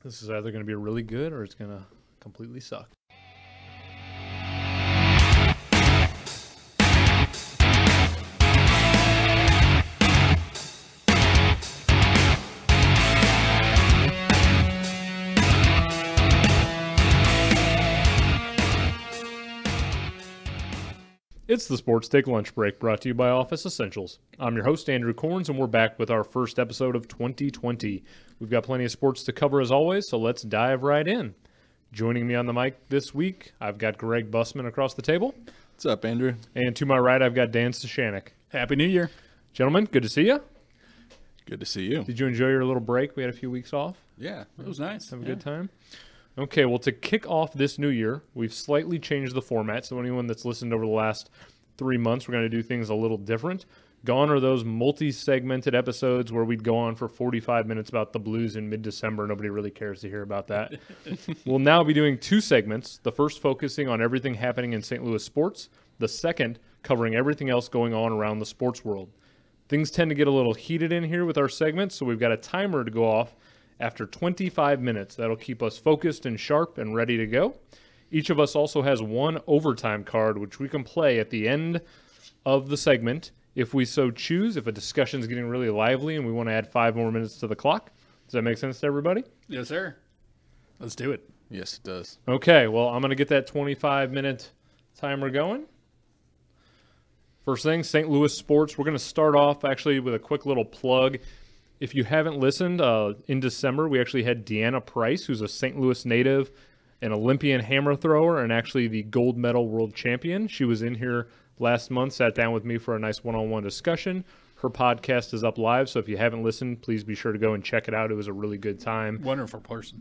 This is either going to be really good or it's going to completely suck. It's the Sports Take Lunch Break, brought to you by Office Essentials. I'm your host, Andrew Corns, and we're back with our first episode of 2020. We've got plenty of sports to cover as always, so let's dive right in. Joining me on the mic this week, I've got Greg Bussman across the table. What's up, Andrew? And to my right, I've got Dan Stashanic. Happy New Year. Gentlemen, good to see you. Good to see you. Did you enjoy your little break? We had a few weeks off. Yeah. It was nice. Have a good time? Okay, well, to kick off this new year, we've slightly changed the format, so anyone that's listened over the last 3 months, we're going to do things a little different. Gone are those multi-segmented episodes where we'd go on for 45 minutes about the Blues in mid-December. Nobody really cares to hear about that. We'll now be doing 2 segments, the first focusing on everything happening in St. Louis sports, the second covering everything else going on around the sports world. Things tend to get a little heated in here with our segments, so we've got a timer to go off after 25 minutes. That'll keep us focused and sharp and ready to go. Each of us also has one overtime card, which we can play at the end of the segment if we so choose, if a discussion is getting really lively and we want to add 5 more minutes to the clock. Does that make sense to everybody? Yes, sir. Let's do it. Yes, it does. Okay, well, I'm going to get that 25-minute timer going. First thing, St. Louis sports. We're going to start off actually with a quick little plug. If you haven't listened, in December, we actually had Deanna Price, who's a St. Louis native, an Olympian hammer thrower, and actually the gold medal world champion. She was in here last month, sat down with me for a nice one-on-one discussion. Her podcast is up live, so if you haven't listened, please be sure to go and check it out. It was a really good time. Wonderful person.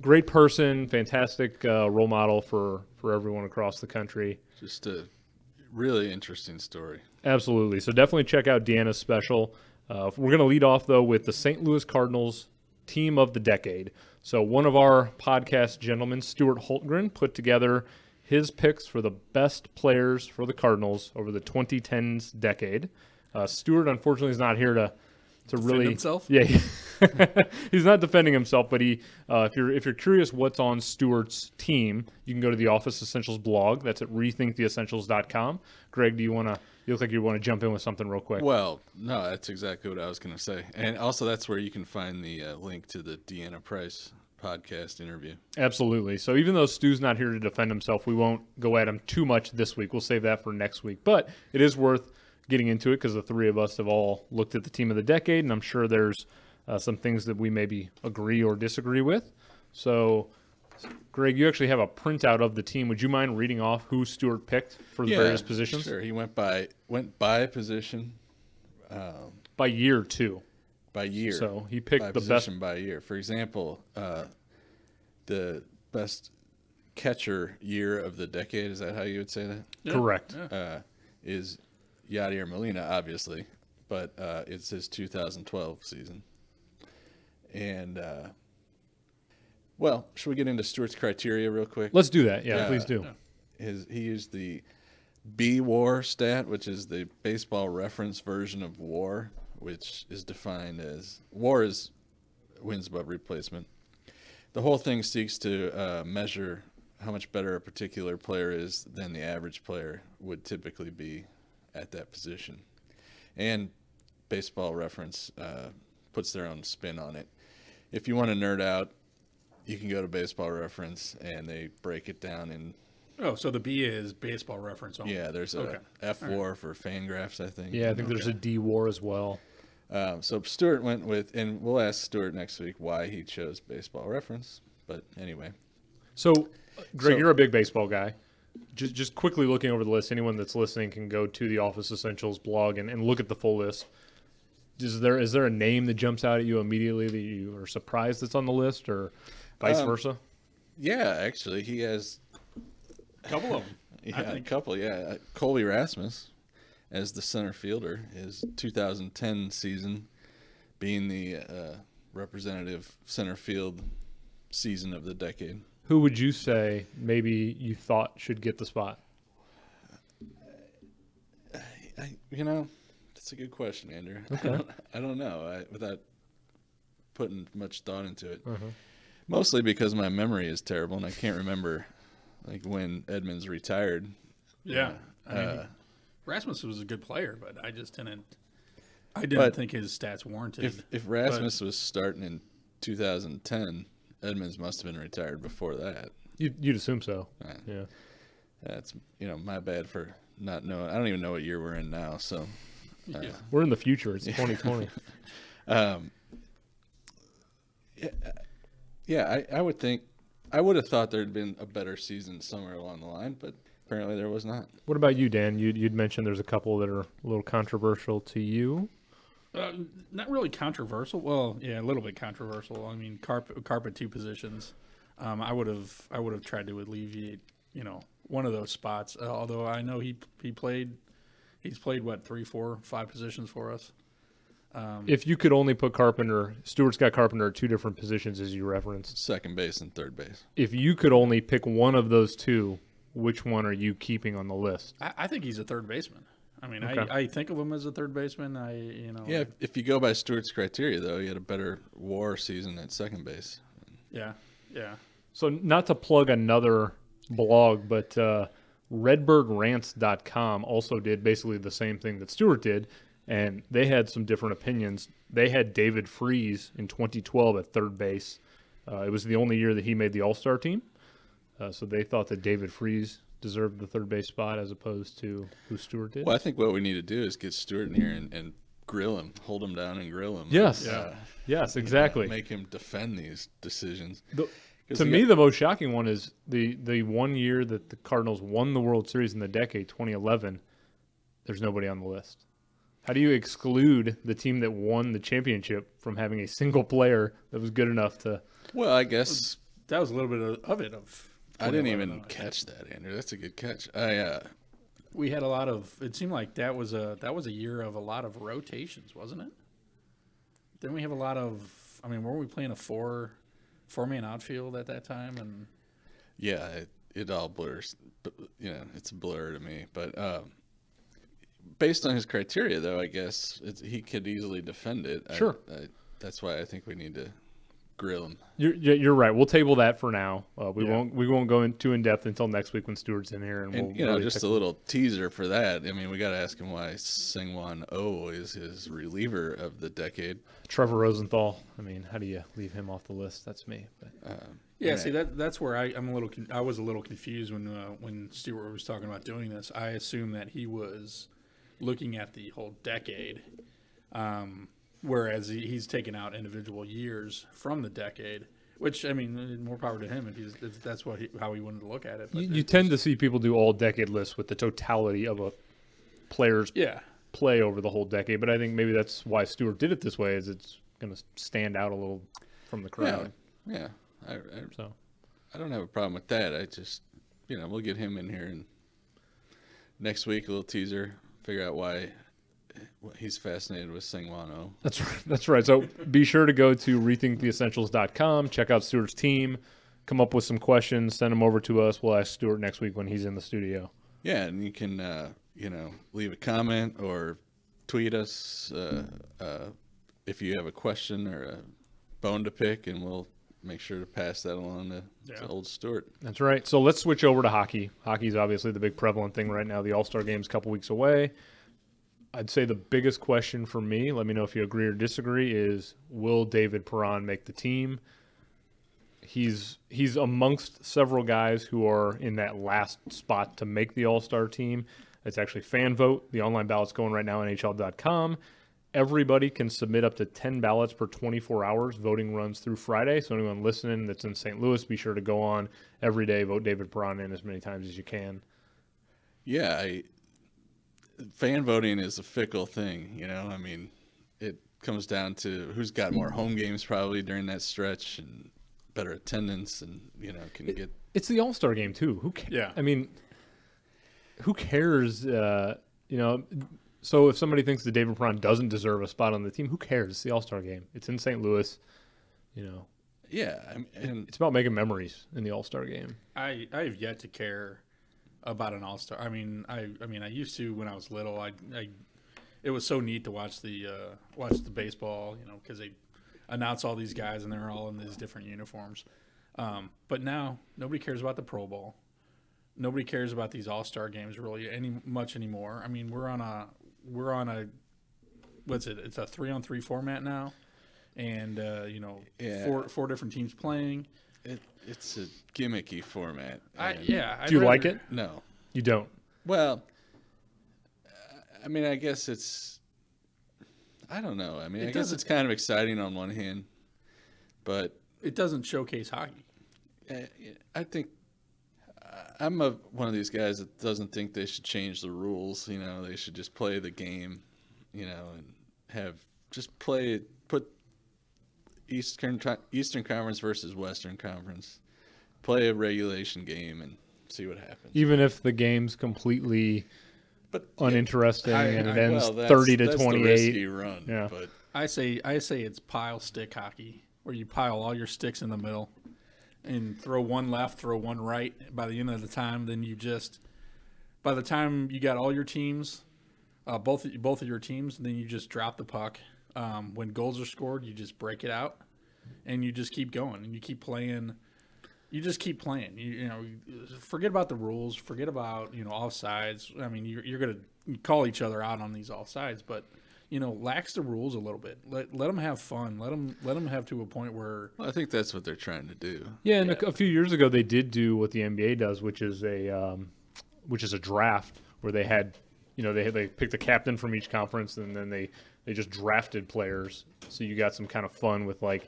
Great person, fantastic role model for everyone across the country. Just a really interesting story. Absolutely. So definitely check out Deanna's special. We're going to lead off, though, with the St. Louis Cardinals Team of the Decade. So one of our podcast gentlemen, Stuart Holtgren, put together his picks for the best players for the Cardinals over the 2010s decade. Stuart, unfortunately, is not here to really himself. Yeah, he's not defending himself. But if you're curious what's on Stuart's team, you can go to the Office Essentials blog. That's at rethinktheessentials.com. Greg, you look like you want to jump in with something real quick. Well, no, that's exactly what I was going to say. And also that's where you can find the link to the Deanna Price podcast interview. Absolutely. So even though Stu's not here to defend himself, we won't go at him too much this week. We'll save that for next week. But it is worth getting into it because the three of us have all looked at the team of the decade, and I'm sure there's some things that we maybe agree or disagree with. So, Greg, you actually have a printout of the team. Would you mind reading off who Stuart picked for the various positions? Sure. He went by position. By year, too. By year. So he picked by the position best. by year. For example, the best catcher year of the decade, is that how you would say that? Yeah. Correct. Yeah. Is Yadier Molina, obviously, but it's his 2012 season. And, well, should we get into Stuart's criteria real quick? Let's do that. Yeah, please do. He used the B-WAR stat, which is the baseball reference version of WAR, which is defined as WAR is wins above replacement. The whole thing seeks to measure how much better a particular player is than the average player would typically be at that position. And baseball reference puts their own spin on it. If you want to nerd out, you can go to baseball reference and they break it down in. Oh, so the B is baseball reference only. Yeah, there's a F-WAR for Fangraphs, I think. Yeah, I think there's a D-WAR as well. So Stuart went with, and we'll ask Stuart next week why he chose baseball reference. But anyway. So, Greg, you're a big baseball guy. Just quickly looking over the list, anyone that's listening can go to the Office Essentials blog and look at the full list. Is there a name that jumps out at you immediately that you are surprised that's on the list, or vice versa? Yeah, actually, he has A couple of them. Yeah, a couple, yeah. Colby Rasmus as the center fielder, his 2010 season being the representative center field season of the decade. Who would you say maybe you thought should get the spot? That's a good question, Andrew. Okay. I don't know, without putting much thought into it. Mostly because my memory is terrible and I can't remember like when Edmonds retired. Yeah. I mean, Rasmus was a good player, but I just didn't. I didn't think his stats warranted. If Rasmus was starting in 2010, Edmonds must have been retired before that. You'd assume so. Yeah. That's my bad for not knowing. I don't even know what year we're in now. So We're in the future. It's 2020. I would think. I would have thought there'd been a better season somewhere along the line, but apparently there was not. What about you, Dan? You'd mentioned there's a couple that are a little controversial to you. Not really controversial. Well, yeah, a little bit controversial. I mean, carpet 2 positions. I would have tried to alleviate, one of those spots. Although I know he's played what 3, 4, 5 positions for us. If you could only put Stewart's got Carpenter at 2 different positions, as you referenced. Second base and third base. If you could only pick one of those 2, which one are you keeping on the list? I think he's a third baseman. I mean, okay. I think of him as a third baseman. Yeah, if you go by Stewart's criteria, though, he had a better WAR season at second base. Yeah. So not to plug another blog, but RedbirdRants.com also did basically the same thing that Stewart did, and they had some different opinions. They had David Freese in 2012 at third base. It was the only year that he made the All-Star team, so they thought that David Freese deserved the third base spot as opposed to who Stewart did. Well, I think what we need to do is get Stewart in here and grill him, hold him down and grill him. Yes, yes, exactly. Make him defend these decisions. To me, the most shocking one is the 1 year that the Cardinals won the World Series in the decade, 2011. There's nobody on the list. How do you exclude the team that won the championship from having a single player that was good enough to? Well, I guess that was a little bit of it. I didn't even catch that, Andrew. That's a good catch. We had a lot of. It seemed like that was a year of a lot of rotations, wasn't it? Didn't we have a lot of? I mean, weren't we playing a four-man outfield at that time? And yeah, it all blurs. But, it's a blur to me. But based on his criteria, though, I guess he could easily defend it. Sure. That's why I think we need to grill him. You're right. We'll table that for now. We won't go too in depth until next week when Stewart's in here, and we'll really just a little teaser for that. I mean, we got to ask him why Seung-Won Oh is his reliever of the decade. Trevor Rosenthal. I mean, how do you leave him off the list? That's me. But see that's where I was a little confused when Stewart was talking about doing this. I assumed that he was looking at the whole decade. Whereas he's taken out individual years from the decade, which, I mean, more power to him if that's how he wanted to look at it. But you tend to see people do all decade lists with the totality of a player's play over the whole decade, but I think maybe that's why Stewart did it this way, is it's going to stand out a little from the crowd. Yeah. I don't have a problem with that. I just, we'll get him in here, and next week, a little teaser, figure out why he's fascinated with Seung-Won Oh. That's right. So be sure to go to rethinktheessentials.com, check out Stewart's team, come up with some questions, send them over to us. We'll ask Stewart next week when he's in the studio. Yeah, and you can, leave a comment or tweet us if you have a question or a bone to pick, and we'll make sure to pass that along to old Stewart. That's right. So let's switch over to hockey. Hockey's obviously the big prevalent thing right now. The All-Star Game's a couple weeks away. I'd say the biggest question for me, let me know if you agree or disagree, is will David Perron make the team? He's amongst several guys who are in that last spot to make the All-Star team. It's actually fan vote. The online ballot's going right now on NHL.com. Everybody can submit up to 10 ballots per 24 hours. Voting runs through Friday, so anyone listening that's in St. Louis, be sure to go on every day, vote David Perron in as many times as you can. Yeah, fan voting is a fickle thing, I mean, it comes down to who's got more home games probably during that stretch and better attendance, and can get. It's the All-Star game too. Who cares? Yeah. I mean, who cares? So if somebody thinks that David Perron doesn't deserve a spot on the team, who cares? It's the All-Star game. It's in St. Louis. Yeah, and it's about making memories in the All-Star game. I have yet to care about an All-Star. I mean, I used to when I was little. It was so neat to watch the baseball, because announce all these guys, and they're all in these different uniforms. But now nobody cares about the Pro Bowl. Nobody cares about these All-Star games really much anymore. I mean, we're on a what's it? It's a 3-on-3 format now, and four different teams playing. It's a gimmicky format. Do you like it? No, you don't. Well, I mean, I guess it's. I don't know. I mean, I guess it's kind of exciting on one hand, but it doesn't showcase hockey. I think I'm one of these guys that doesn't think they should change the rules. They should just play the game, and put Eastern Conference versus Western Conference, play a regulation game and see what happens. Even if the game's completely uninteresting and it ends 30-28. That's the risky run. Yeah. But I say it's pile stick hockey, where you pile all your sticks in the middle and throw one left, throw one right. By the end of the time, then by the time you got all your teams, both of your teams, then you just drop the puck. When goals are scored, you just break it out, and you just keep going, and you keep playing. You just keep playing. Forget about the rules. Forget about offsides. I mean, you're gonna call each other out on these offsides, but lax the rules a little bit. Let them have fun. Let them have to a point where. Well, I think that's what they're trying to do. Yeah, and a few years ago they did do what the NBA does, which is a draft where they had, they picked a captain from each conference, and then they just drafted players. So you got some kind of fun with I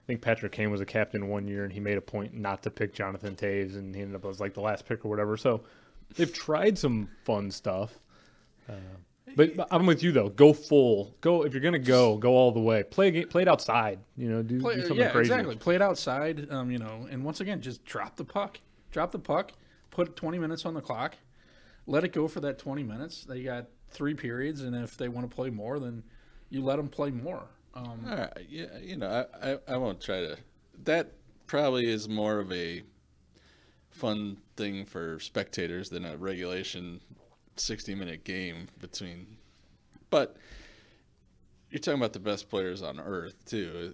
think Patrick Kane was a captain one year, and he made a point not to pick Jonathan Taves, and he ended up as the last pick or whatever. So they've tried some fun stuff. But I'm with you though. Go full. Go if you're gonna go all the way. Play it outside. Do something crazy. Exactly. Play it outside. And once again, just drop the puck. Drop the puck. Put 20 minutes on the clock. Let it go for that 20 minutes. They got 3 periods, and if they want to play more, then you let them play more. All right. Yeah. I won't try to. That probably is more of a fun thing for spectators than a regulation 60-minute game between. But you're talking about the best players on earth too.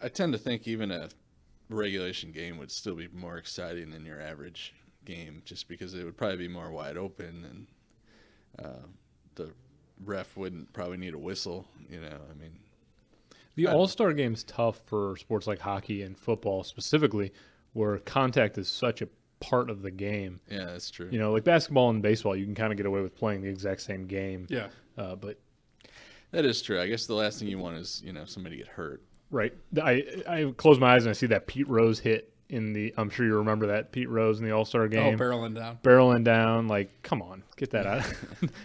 I tend to think even a regulation game would still be more exciting than your average game, just because it would probably be more wide open, and the ref wouldn't probably need a whistle. I mean, the All-Star game's tough for sports like hockey and football specifically, where contact is such a part of the game. Yeah, that's true. Like basketball and baseball, you can kind of get away with playing the exact same game. Yeah. But that is true. I guess the last thing you want is somebody get hurt. Right. I close my eyes and I see that Pete Rose hit I'm sure you remember that Pete Rose in the All-Star game. Oh, barreling down. Come on, get that out.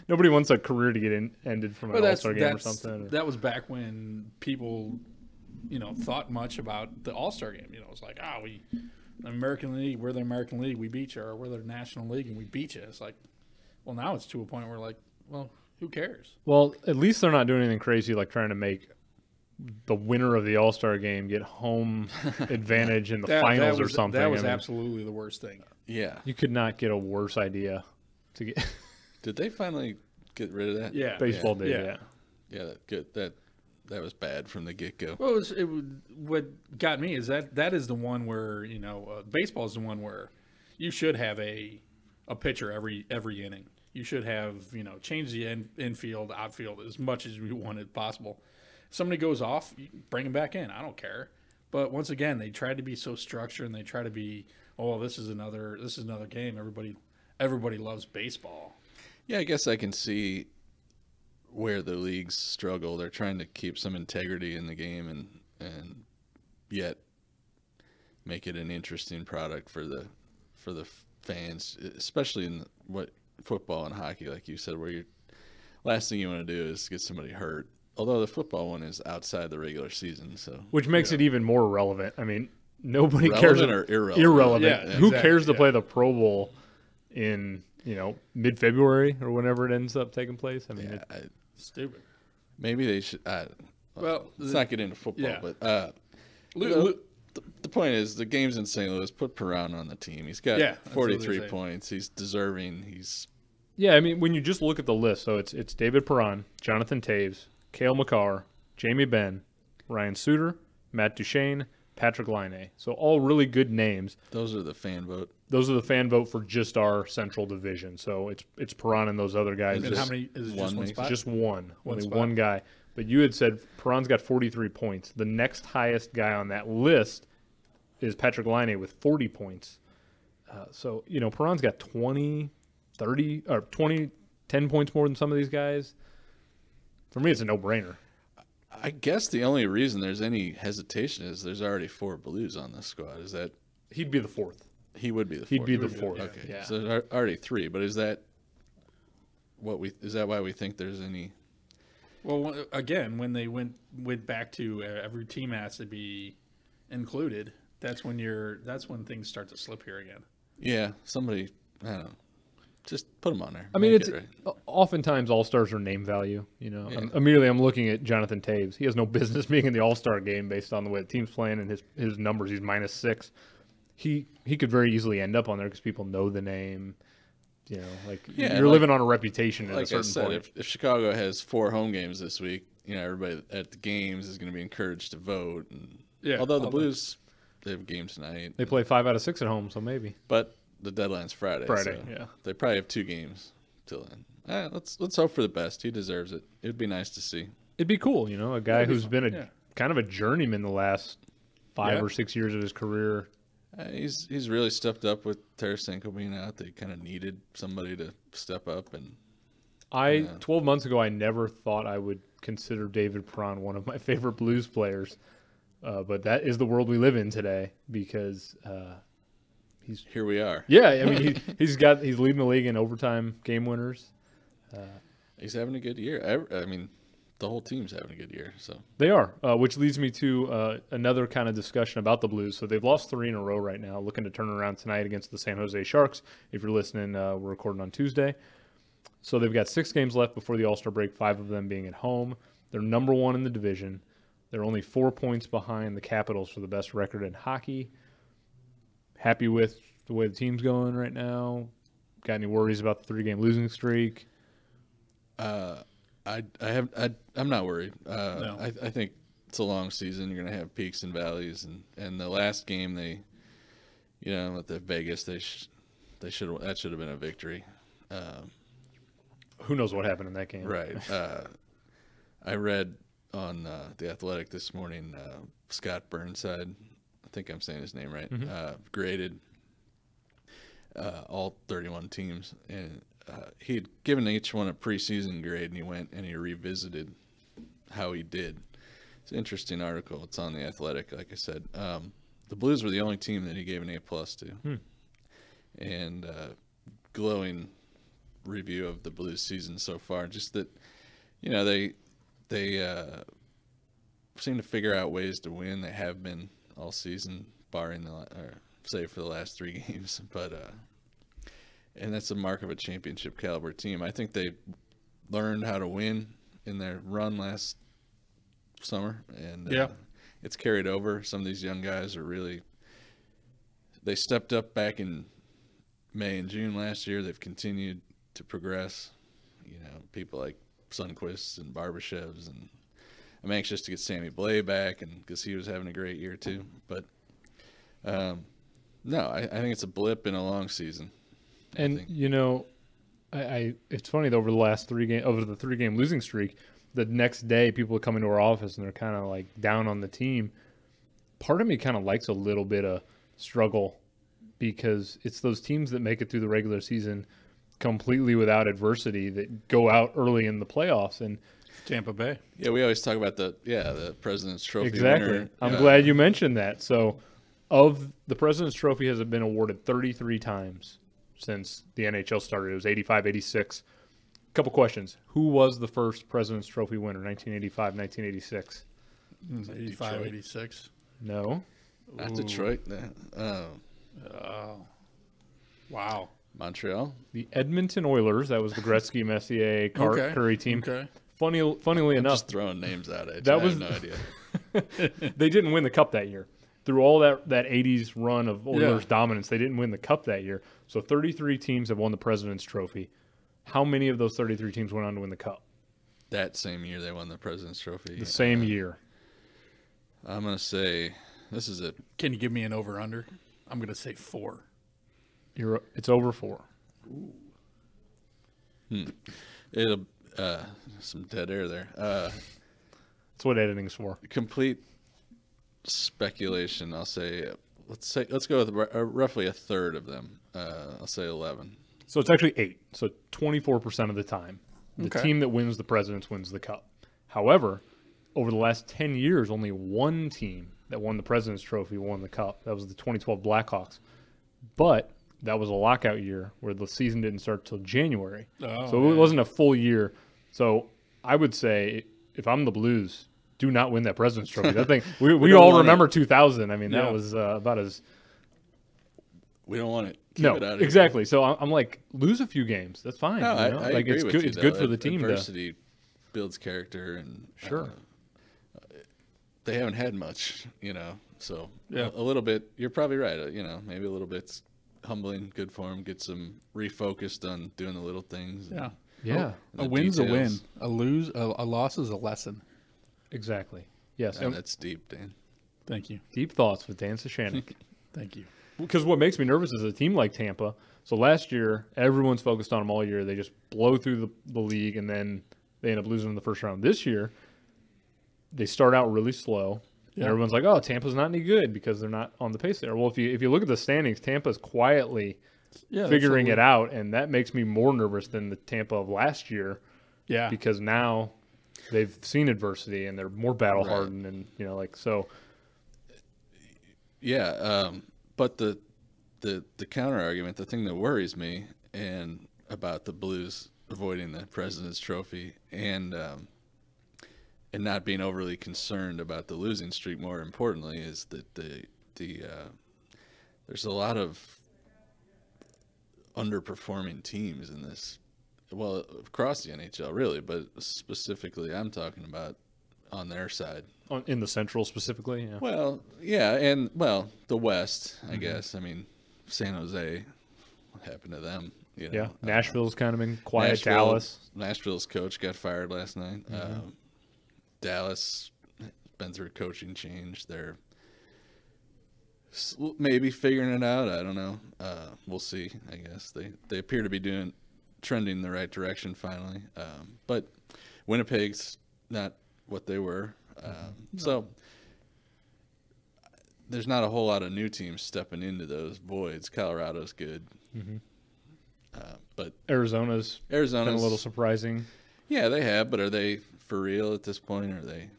Nobody wants a career to get ended from an All-Star game or something. That was back when people, thought much about the All-Star game. It was like, the American League, we're the American League, we beat you, or we're the National League and we beat you. It's like, well, now it's to a point where well, who cares? Well, at least they're not doing anything crazy like trying to make the winner of the All-Star game get home advantage in the finals or something. That was absolutely the worst thing. Yeah. You could not get a worse idea to get. Did they finally get rid of that? Yeah. Baseball did, yeah. Yeah, that was bad from the get-go. Well, what got me is that is the one where, baseball is the one where you should have a pitcher every inning. You should have, change the infield, outfield as much as you want it possible. Somebody goes off, you bring them back in. I don't care. But once again, they try to be so structured, and they try to be, this is another game. Everybody loves baseball. Yeah, I guess I can see where the leagues struggle. They're trying to keep some integrity in the game and yet make it an interesting product for the fans, especially in what football and hockey, like you said, where last thing you want to do is get somebody hurt. Although the football one is outside the regular season, which makes it even more relevant. I mean, nobody relevant cares. Or irrelevant? Irrelevant. Yeah, Who exactly, cares to play the Pro Bowl in mid-February or whenever it ends up taking place? I mean, stupid. Maybe they should. Let's not get into football, but the point is the game's in St. Louis. Put Perron on the team. He's got 43 points. He's deserving. I mean, when you just look at the list, so it's David Perron, Jonathan Taves, Cale Makar, Jamie Benn, Ryan Suter, Matt Duchene, Patrick Laine. So all really good names. Those are the fan vote. Those are the fan vote for just our Central Division. So it's Perron and those other guys. And how many is it? Just one spot? Just one. Only spot. one guy. But you had said Perron's got 43 points. The next highest guy on that list is Patrick Laine with 40 points. So, Perron's got 20, 30, or 20, 10 points more than some of these guys. For me, it's a no-brainer. I guess the only reason there's any hesitation is there's already 4 Blues on this squad. Is that he'd be the fourth? He would be the fourth. He'd be the fourth. Okay, yeah. So there's already 3. But is that why we think there's any? Well, again, when they went back to every team has to be included, that's when things start to slip here again. Yeah, somebody, I don't know. Just put them on there. I mean, Make it's it right. Oftentimes All-Stars are name value. Yeah. Immediately I'm looking at Jonathan Taves. He has no business being in the All-Star game based on the way the team's playing and his numbers. He's -6. He could very easily end up on there because people know the name. You're living on a reputation at a certain point. If Chicago has 4 home games this week, everybody at the games is going to be encouraged to vote. And although the Blues, they have a game tonight. They play 5 out of 6 at home, so maybe. But the deadline's Friday. So yeah. They probably have 2 games till then. Let's hope for the best. He deserves it. It'd be nice to see. It'd be cool, a guy who's been kind of a journeyman the last 5 or 6 years of his career. He's really stepped up with Tarasenko being out. They kind of needed somebody to step up. And 12 months ago, I never thought I would consider David Perron one of my favorite Blues players. But that is the world we live in today because here we are. Yeah, I mean he's leading the league in overtime game winners. He's having a good year. I mean, the whole team's having a good year. So they are, which leads me to another kind of discussion about the Blues. So they've lost 3 in a row right now, looking to turn around tonight against the San Jose Sharks. If you're listening, we're recording on Tuesday. So they've got 6 games left before the All-Star break, 5 of them being at home. They're number 1 in the division. They're only 4 points behind the Capitals for the best record in hockey. Happy with the way the team's going right now? Got any worries about the 3-game losing streak? I'm not worried. No. I think it's a long season. You're going to have peaks and valleys, and the last game at the Vegas that should have been a victory. Who knows what happened in that game? Right. I read on The Athletic this morning, Scott Burnside, I think I'm saying his name right, graded all 31 teams, and he had given each one a preseason grade, and he went and he revisited how he did. It's an interesting article. It's on The Athletic, like I said. The Blues were the only team that he gave an A+ to. And glowing review of the Blues season so far. Just that, they seem to figure out ways to win. They have been all season, barring save for the last 3 games. But and that's a mark of a championship caliber team. I think they learned how to win in their run last summer, and it's carried over. Some of these young guys they stepped up back in May and June last year. They've continued to progress. People like Sundquist and Barbashevs, and I'm anxious to get Sammy Blais back, and because he was having a great year too. But no, I think it's a blip in a long season. And it's funny though, over the 3-game losing streak, the next day people come into our office and they're kind of like down on the team. Part of me kind of likes a little bit of struggle because it's those teams that make it through the regular season completely without adversity that go out early in the playoffs. And Tampa Bay. Yeah, we always talk about the President's Trophy exactly. winner. I'm glad you mentioned that. So, of the President's Trophy has been awarded 33 times since the NHL started. It was 85, 86. Couple questions. Who was the first President's Trophy winner, 1985, 1986? 85, 86. No. Not Detroit. Wow. Montreal. The Edmonton Oilers. That was the Gretzky, Messier, Curry team. Okay. Funnily enough, just throwing names out at you. I have no idea. They didn't win the Cup that year. Through all that 80s run of Oilers dominance, they didn't win the Cup that year. So 33 teams have won the President's Trophy. How many of those 33 teams went on to win the Cup? That same year they won the President's Trophy. The same year. I'm going to say this is it. Can you give me an over/under? I'm going to say 4. It's over 4. It'll some dead air there. That's what editing's for. Complete speculation. I'll say let's go with roughly a third of them. I'll say 11. So it's actually 8. So 24% of the time, the team that wins the Presidents wins the Cup. However, over the last 10 years, only one team that won the President's Trophy won the Cup. That was the 2012 Blackhawks. But that was a lockout year where the season didn't start till January. So it wasn't a full year. So I would say if I'm the Blues, do not win that President's Trophy. That thing, we all remember 2000. I mean, that was about as – we don't want it. Keep it out of exactly. Here. So I'm like, lose a few games. That's fine. No, you know? I like agree it's with good. you, It's though. good for the team. Adversity builds character, and they haven't had much, So a little bit. You're probably right. Maybe a little bit's humbling, good for them. Get some refocused on doing the little things. Yeah. A win's a win. A loss is a lesson. Exactly. Yes. And that's deep, Dan. Thank you. Deep thoughts with Dan Sashanik. Thank you. Because what makes me nervous is a team like Tampa. So last year, everyone's focused on them all year. They just blow through the league, and then they end up losing in the first round. This year, they start out really slow. And everyone's like, oh, Tampa's not any good because they're not on the pace there. Well, if you look at the standings, Tampa's quietly figuring it out, and that makes me more nervous than the Tampa of last year. Yeah. Because now they've seen adversity, and they're more battle-hardened, and, so. Yeah, but the counter argument, the thing that worries me, and about the Blues avoiding the President's Trophy, and not being overly concerned about the losing streak, more importantly, is that there's a lot of underperforming teams in this. Well, across the NHL, really, but specifically, I'm talking about on their side. In the Central specifically, yeah. Well, yeah, and the West, I guess. I mean, San Jose, what happened to them? Yeah, Nashville's kind of been quiet. Dallas. Nashville's coach got fired last night. Dallas been through a coaching change. They're maybe figuring it out. I don't know. We'll see. I guess they appear to be trending in the right direction finally. But Winnipeg's not what they were. So there's not a whole lot of new teams stepping into those voids. Colorado's good. But Arizona's been a little surprising. Yeah, they have, but are they for real at this point? Or are they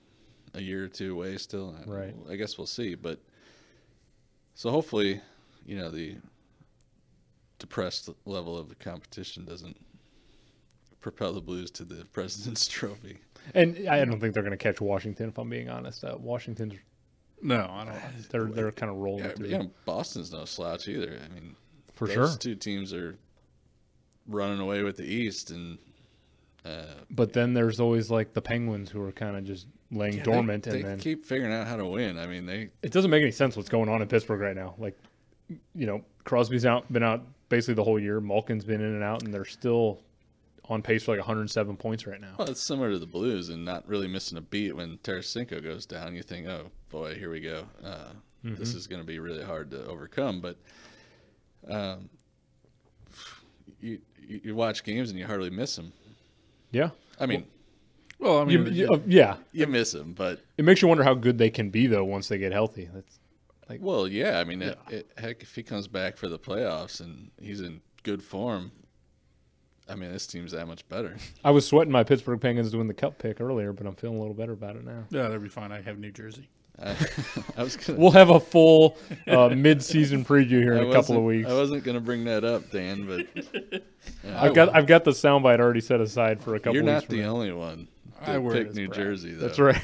a year or two away still? Right. I guess we'll see. But so hopefully, the depressed level of the competition doesn't propel the Blues to the President's Trophy. And I don't think they're going to catch Washington, if I'm being honest. Washington's no, I don't. They're kind of rolling through. Boston's no slouch either. I mean, for those sure, two teams are running away with the East, and but then there's always like the Penguins who are kind of just laying dormant, they and then keep figuring out how to win. I mean, it doesn't make any sense what's going on in Pittsburgh right now. Like, Crosby's been out basically the whole year. Malkin's been in and out, and they're still on pace for like 107 points right now. Well, it's similar to the Blues and not really missing a beat. When Tarasenko goes down, you think, oh, boy, here we go. This is going to be really hard to overcome. But you watch games and you hardly miss them. Yeah. I mean, you miss them, but it makes you wonder how good they can be, though, once they get healthy. That's I mean, heck, if he comes back for the playoffs and he's in good form, I mean, this team's that much better. I was sweating my Pittsburgh Penguins doing the Cup pick earlier, but I'm feeling a little better about it now. Yeah, that'll be fine. I have New Jersey. We'll have a full mid-season preview here in a couple of weeks. I wasn't going to bring that up, Dan, but I've got the soundbite already set aside for a couple. You're weeks not the only one I pick New Jersey, though. That's right.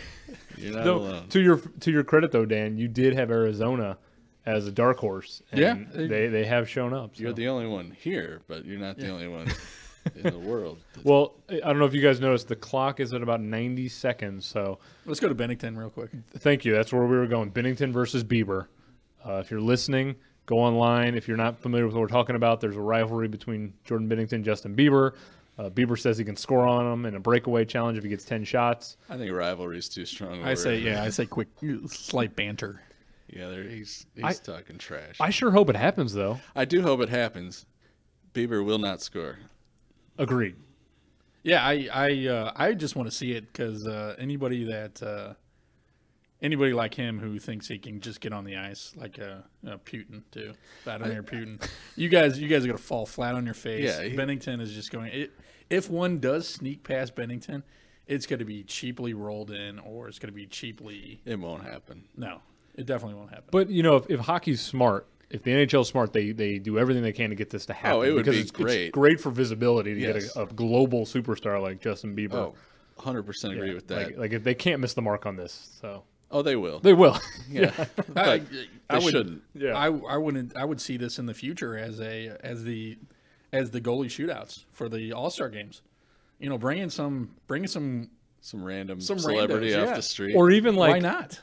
You're not alone. To your credit, though, Dan, you did have Arizona as a dark horse. And they have shown up. So. You're the only one here, but you're not the only one in the world. Well, I don't know if you guys noticed, the clock is at about 90 seconds. So let's go to Bennington real quick. Thank you. That's where we were going. Bennington versus Bieber. If you're listening, go online. If you're not familiar with what we're talking about, there's a rivalry between Jordan Bennington and Justin Bieber. Bieber says he can score on him in a breakaway challenge if he gets 10 shots. I think rivalry is too strong. I say quick, slight banter. Yeah, he's talking trash. I sure hope it happens, though. I do hope it happens. Bieber will not score. Agreed. Yeah, I just want to see it because anybody like him who thinks he can just get on the ice, like Putin too, Vladimir Putin, you guys are gonna fall flat on your face. Yeah, Bennington is just going. If one does sneak past Bennington, it's going to be cheaply rolled in, or it's going to be cheaply. It won't happen. No, it definitely won't happen. But if hockey's smart, if the NHL's smart, they do everything they can to get this to happen. Oh, it would be it's great. It's great for visibility to get a global superstar like Justin Bieber. Oh, 100% agree with that. Like if they can't miss the mark on this, so. Oh, they will. They will. Yeah, but they shouldn't. Yeah, I would see this in the future as the goalie shootouts for the All-Star games. Bringing some random Some celebrity randos, off yeah. the street. or even like Why not?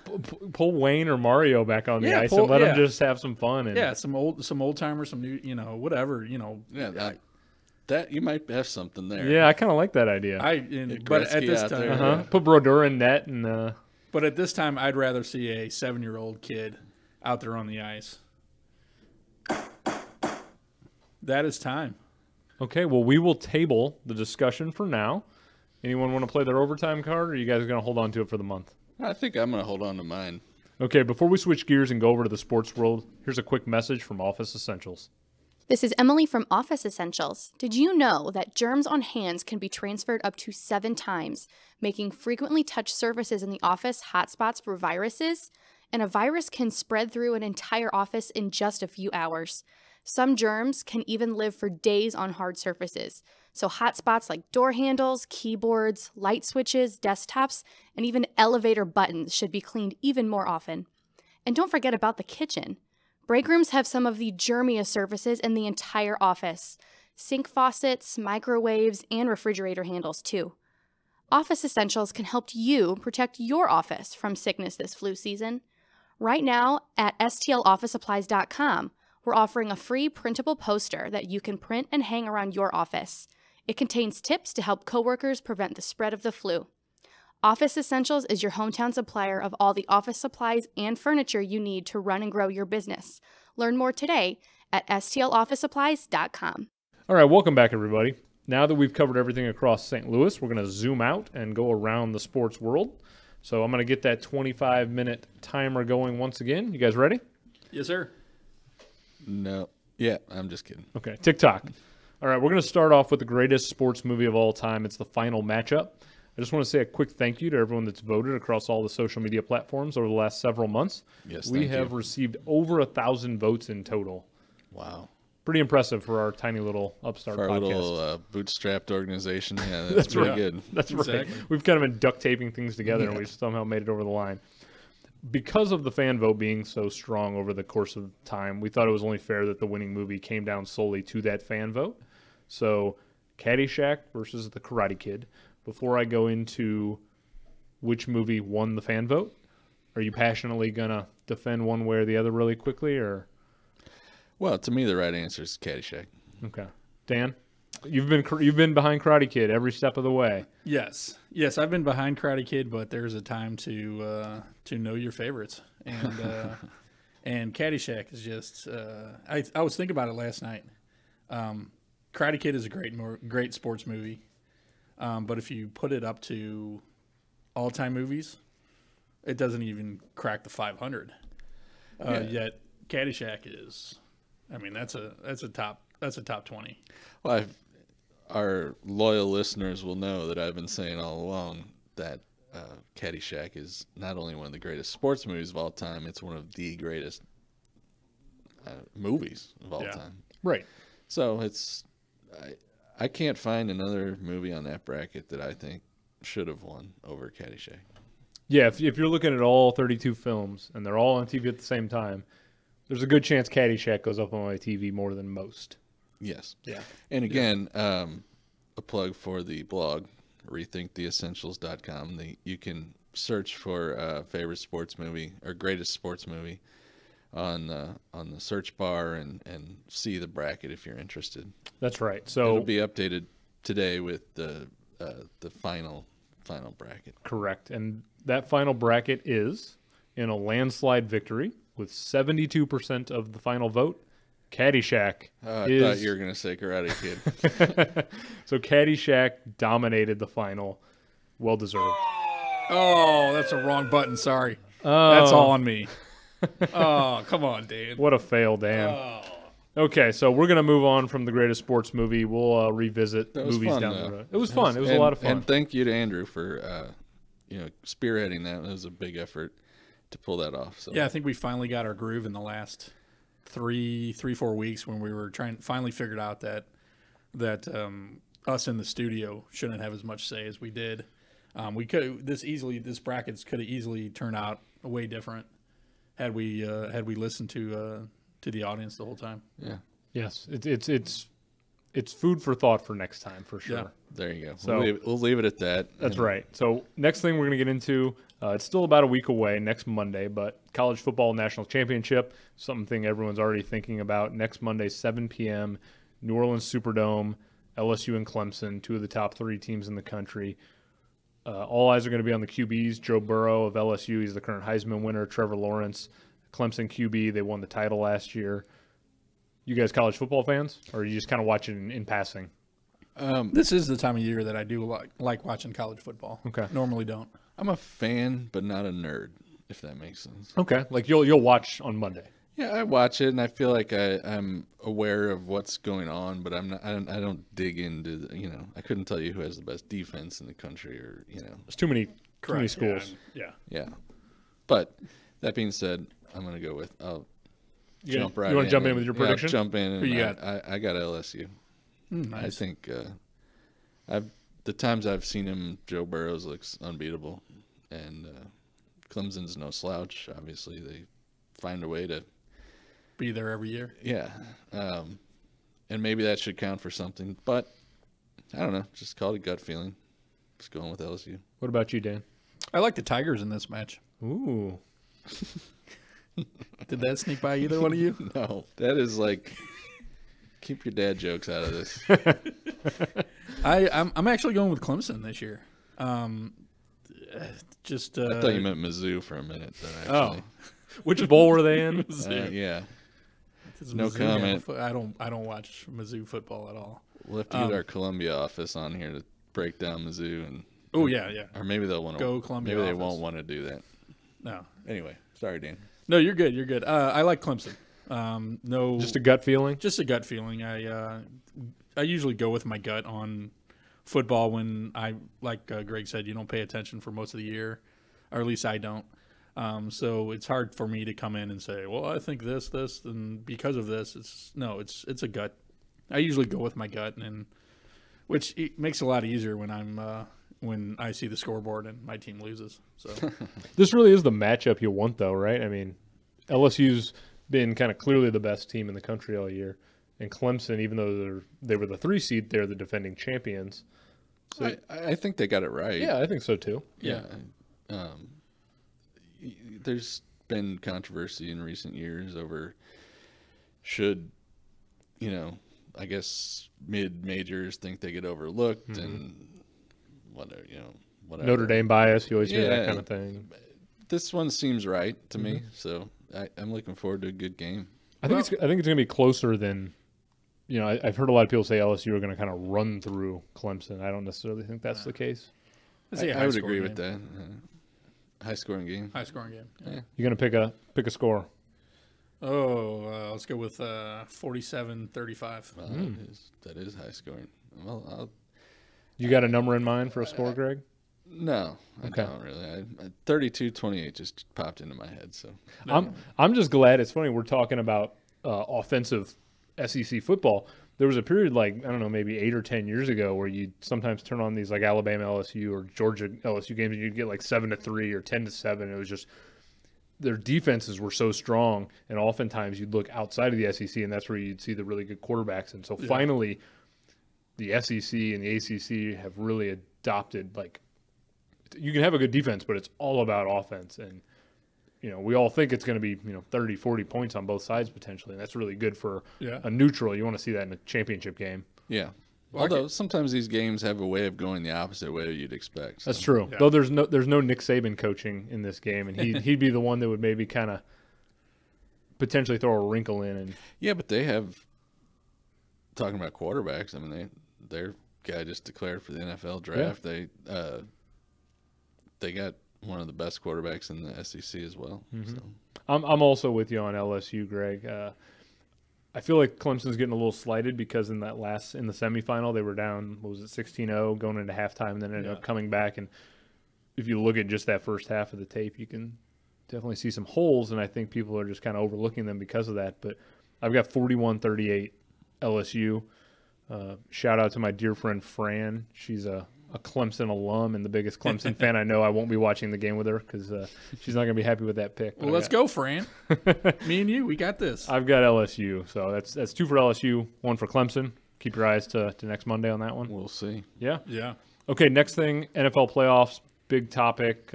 Pull Wayne or Mario back on the Yeah, ice and let them yeah. just have some fun. And, Yeah, some old timers, some new, whatever, Yeah, that you might have something there. Yeah, I kind of like that idea. But at Gretzky this out time, there. Uh-huh. Put Brodeur in net and. But at this time, I'd rather see a 7-year-old kid out there on the ice. That is time. Okay, well, we will table the discussion for now. Anyone want to play their overtime card, or are you guys going to hold on to it for the month? I think I'm going to hold on to mine. Okay, before we switch gears and go over to the sports world, here's a quick message from Office Essentials. This is Emily from Office Essentials. Did you know that germs on hands can be transferred up to 7 times, making frequently touched surfaces in the office hotspots for viruses? And a virus can spread through an entire office in just a few hours. Some germs can even live for days on hard surfaces. So hotspots like door handles, keyboards, light switches, desktops, and even elevator buttons should be cleaned even more often. And don't forget about the kitchen. Breakrooms have some of the germiest surfaces in the entire office. Sink faucets, microwaves, and refrigerator handles too. Office Essentials can help you protect your office from sickness this flu season. Right now at stlofficesupplies.com, we're offering a free printable poster that you can print and hang around your office. It contains tips to help coworkers prevent the spread of the flu. Office Essentials is your hometown supplier of all the office supplies and furniture you need to run and grow your business. Learn more today at stlofficesupplies.com. All right, welcome back, everybody. Now that we've covered everything across St. Louis, we're going to zoom out and go around the sports world. So I'm going to get that 25-minute timer going once again. You guys ready? Yes, sir. No. Yeah, I'm just kidding. Okay, TikTok. All right, we're going to start off with the greatest sports movie of all time. It's The Final Matchup. I just want to say a quick thank you to everyone that's voted across all the social media platforms over the last several months. Yes, we thank have you. received over 1,000 votes in total. Wow. Pretty impressive for our tiny little upstart For our podcast. little bootstrapped organization. Yeah, that's pretty good. That's right. Exactly. We've kind of been duct taping things together, and we've somehow made it over the line. Because of the fan vote being so strong over the course of time, we thought it was only fair that the winning movie came down solely to that fan vote. So, Caddyshack versus The Karate Kid. Before I go into which movie won the fan vote, are you passionately going to defend one way or the other really quickly, or? Well, to me, the right answer is Caddyshack. Okay. Dan, you've been behind Karate Kid every step of the way. Yes, I've been behind Karate Kid, but there's a time to know your favorites, and and Caddyshack is just. I was thinking about it last night. Karate Kid is a great sports movie, but if you put it up to all-time movies, it doesn't even crack the 500. Yet Caddyshack is. I mean, that's a top 20. Well, our loyal listeners will know that I've been saying all along that Caddyshack is not only one of the greatest sports movies of all time, it's one of the greatest movies of all time. Right. So I can't find another movie on that bracket that I think should have won over Caddyshack. Yeah, if you're looking at all 32 films and they're all on TV at the same time, there's a good chance Caddyshack goes up on my TV more than most. Yes. Yeah. And again, a plug for the blog, rethinktheessentials.com. You can search for favorite sports movie or greatest sports movie on the search bar and see the bracket if you're interested. That's right. So it'll be updated today with the final bracket. Correct. And that final bracket is in a landslide victory with 72% of the final vote. Caddyshack I thought you were going to say Karate Kid. So Caddyshack dominated the final. Well deserved. Oh, that's a wrong button. Sorry. That's all on me. Oh, come on, Dan. What a fail, Dan. Oh. Okay, so we're going to move on from the greatest sports movie. We'll revisit movies fun, down though. the road. It was fun. It was a lot of fun. And thank you to Andrew for spearheading that. It was a big effort to pull that off. So Yeah, I think we finally got our groove in the last 4 weeks when we were finally figured out that us in the studio shouldn't have as much say as we did. This brackets could have easily turned out way different had we listened to the audience the whole time. Yeah. Yes, it's food for thought for next time for sure. Yeah. There you go. So- we'll leave it at that. That's right. So next thing we're going to get into, it's still about a week away, next Monday, but College Football National Championship, something everyone's already thinking about. Next Monday, 7 p.m., New Orleans Superdome, LSU and Clemson, two of the top 3 teams in the country. All eyes are going to be on the QBs. Joe Burrow of LSU, he's the current Heisman winner. Trevor Lawrence, Clemson QB, they won the title last year. You guys college football fans, or are you just kind of watching in passing? This is the time of year that I do like watching college football. Okay. Normally don't. I'm a fan, but not a nerd, if that makes sense. Okay, like you'll watch on Monday. Yeah, I watch it, and I feel like I'm aware of what's going on, but I'm not. I don't dig into. I couldn't tell you who has the best defense in the country, or There's too many schools. Yeah. Yeah. But that being said, I'm gonna go with. Jump right. You want to jump in with your Yeah, I'll prediction? jump in. And Who you got? I got LSU. Nice. I think the times I've seen him, Joe Burrows looks unbeatable, and Clemson's no slouch. Obviously, they find a way to Be there every year. Yeah. And maybe that should count for something. But I don't know. Just call it a gut feeling. Just going with LSU. What about you, Dan? I like the Tigers in this match. Ooh. Did that sneak by either one of you? No. That is like, keep your dad jokes out of this. I'm actually going with Clemson this year. I thought you meant Mizzou for a minute. Actually. Which bowl were they in? Yeah. does no Mizzou have comment. I don't watch Mizzou football at all. We'll have to get our Columbia office on here to break down Mizzou. Oh yeah. Or maybe they'll want to. Go Columbia Maybe they office. won't want to do that. No. Anyway, sorry, Dan. No, you're good. You're good. I like Clemson. No, Just a gut feeling? just a gut feeling. I usually go with my gut on football when like Greg said, you don't pay attention for most of the year, or at least I don't. So it's hard for me to come in and say, well, I think this, and because of this, it's a gut. I usually go with my gut, which it makes it a lot easier when I see the scoreboard and my team loses. So This really is the matchup you want, though, right? I mean, LSU's been kind of clearly the best team in the country all year. And Clemson, even though they were the 3 seed, they're the defending champions. So I think they got it right. yeah, I think so, too. Yeah. There's been controversy in recent years over should, I guess mid-majors think they get overlooked and whatever. Notre Dame bias, you always hear that Yeah. kind of thing. This one seems right to me, so I'm looking forward to a good game. I think it's going to be closer than, I've heard a lot of people say LSU are going to kind of run through Clemson. I don't necessarily think that's the case. I would agree with that. High-scoring game. High scoring game. Yeah. You're going to pick a score. Oh, let's go with 47-35. Well, that is high-scoring. Well, You got a number in mind for a score, Greg? no, I Okay. don't really. 32-28 just popped into my head. So I'm just glad. It's funny we're talking about offensive SEC football. There was a period like, I don't know, maybe 8 or 10 years ago where you'd sometimes turn on these like Alabama LSU or Georgia LSU games and you'd get like 7-3 or 10-7. It was just their defenses were so strong, and oftentimes you'd look outside of the SEC and that's where you'd see the really good quarterbacks. And so finally the SEC and the ACC have really adopted, like, you can have a good defense, but it's all about offense. And we all think it's going to be 30, 40 points on both sides potentially, and that's really good for Yeah. a neutral. You want to see that in a championship game. yeah, Although sometimes these games have a way of going the opposite way you'd expect. So. That's true. Yeah. Though there's no Nick Saban coaching in this game, and he'd be the one that would maybe kind of potentially throw a wrinkle in. And Yeah, but they have, talking about quarterbacks, I mean, their guy just declared for the NFL draft. Yeah. They got one of the best quarterbacks in the SEC as well. Mm-hmm. So. I'm also with you on LSU, Greg. I feel like Clemson's getting a little slighted because in the semifinal they were down, 16-0 going into halftime, and then ended up coming back. And if you look at just that first half of the tape, you can definitely see some holes, and I think people are just kind of overlooking them because of that. But I've got 41-38 LSU. Shout out to my dear friend Fran. She's a Clemson alum and the biggest Clemson fan I know. I won't be watching the game with her because she's not going to be happy with that pick. Well, let's go, Fran. Me and you, we got this. I've got LSU, so that's 2 for LSU, 1 for Clemson. Keep your eyes to next Monday on that one. We'll see. Yeah? Yeah. Okay, next thing, NFL playoffs, big topic.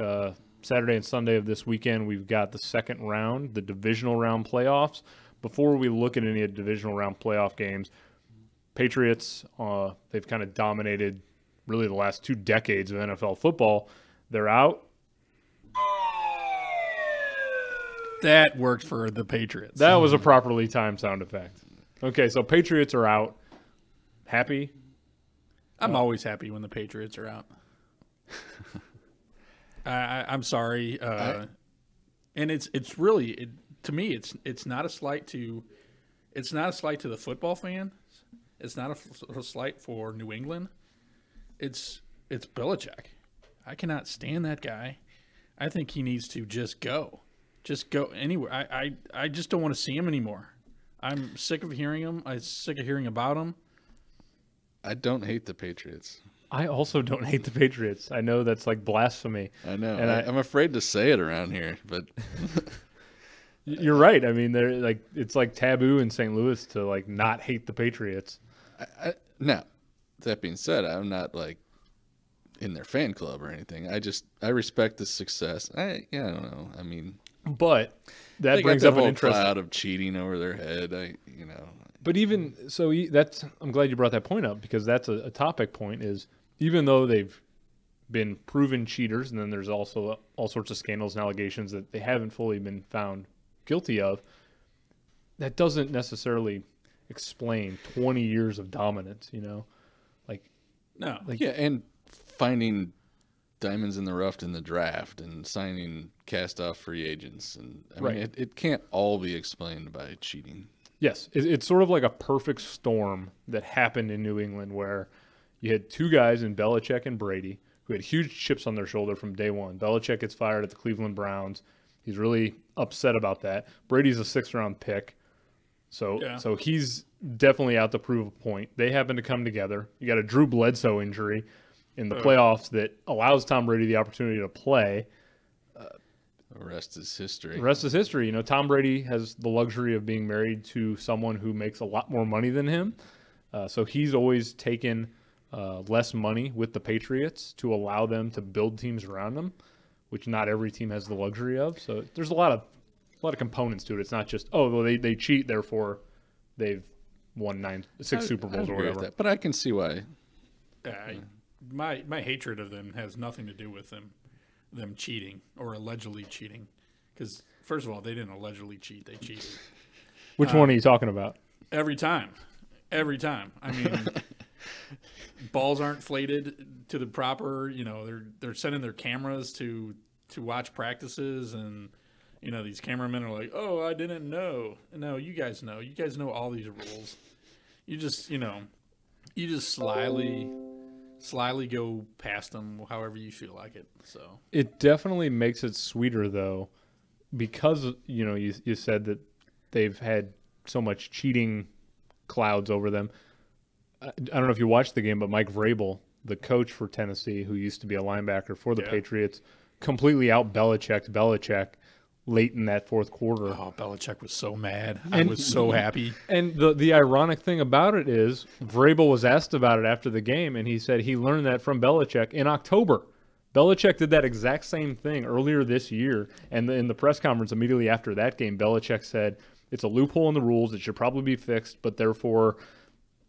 Saturday and Sunday of this weekend, we've got the second round, the divisional round playoffs. Before we look at any of the divisional round playoff games, Patriots, they've kind of dominated really the last 2 decades of NFL football. They're out. That worked for the Patriots. That was a properly timed sound effect. Okay, so Patriots are out. Happy? I'm always happy when the Patriots are out. I'm sorry, and it's really to me it's not a slight to the football fans. It's not a slight for New England. It's Belichick. I cannot stand that guy. I think he needs to just go anywhere. I just don't want to see him anymore. I'm sick of hearing him. I'm sick of hearing about him. I don't hate the Patriots. I also don't hate the Patriots. I know that's like blasphemy. I know. And I'm afraid to say it around here, but you're right. I mean, they're like it's like taboo in St. Louis to like not hate the Patriots. Now, that being said, I'm not like in their fan club or anything. I respect the success. I don't know. I mean, but that they brings got up that an whole interesting cloud of cheating over their head. But even so, I'm glad you brought that point up because that's a topic point. Is even though they've been proven cheaters, and then there's also all sorts of scandals and allegations that they haven't fully been found guilty of, that doesn't necessarily explain 20 years of dominance. No. Yeah, and finding diamonds in the rough in the draft and signing cast-off free agents, and I mean, it can't all be explained by cheating. Yes, it's sort of like a perfect storm that happened in New England where you had 2 guys in Belichick and Brady who had huge chips on their shoulder from day one. Belichick gets fired at the Cleveland Browns. He's really upset about that. Brady's a 6th-round pick, so he's definitely out to prove a point. They happen to come together. You got a Drew Bledsoe injury in the playoffs that allows Tom Brady the opportunity to play. The rest is history. The rest is history. Tom Brady has the luxury of being married to someone who makes a lot more money than him. So he's always taken less money with the Patriots to allow them to build teams around them, which not every team has the luxury of. So there's a lot of components to it. It's not just, they cheat, therefore they've won 6 Super Bowls or whatever. But I can see why. My hatred of them has nothing to do with them cheating or allegedly cheating, because first of all, they didn't allegedly cheat; they cheated. Which one are you talking about? Every time. I mean, balls aren't inflated to the proper. They're sending their cameras to watch practices, and these cameramen are like, "Oh, I didn't know." No, you guys know. You guys know all these rules. You just slyly go past them however you feel like it. So it definitely makes it sweeter though, because you said that they've had so much cheating clouds over them. I don't know if you watched the game, but Mike Vrabel, the coach for Tennessee, who used to be a linebacker for the Patriots, completely out Belichick late in that 4th quarter. Oh, Belichick was so mad. I was so happy. And the ironic thing about it is Vrabel was asked about it after the game, and he said he learned that from Belichick in October. Belichick did that exact same thing earlier this year, and in the press conference immediately after that game, Belichick said, it's a loophole in the rules. It should probably be fixed, but therefore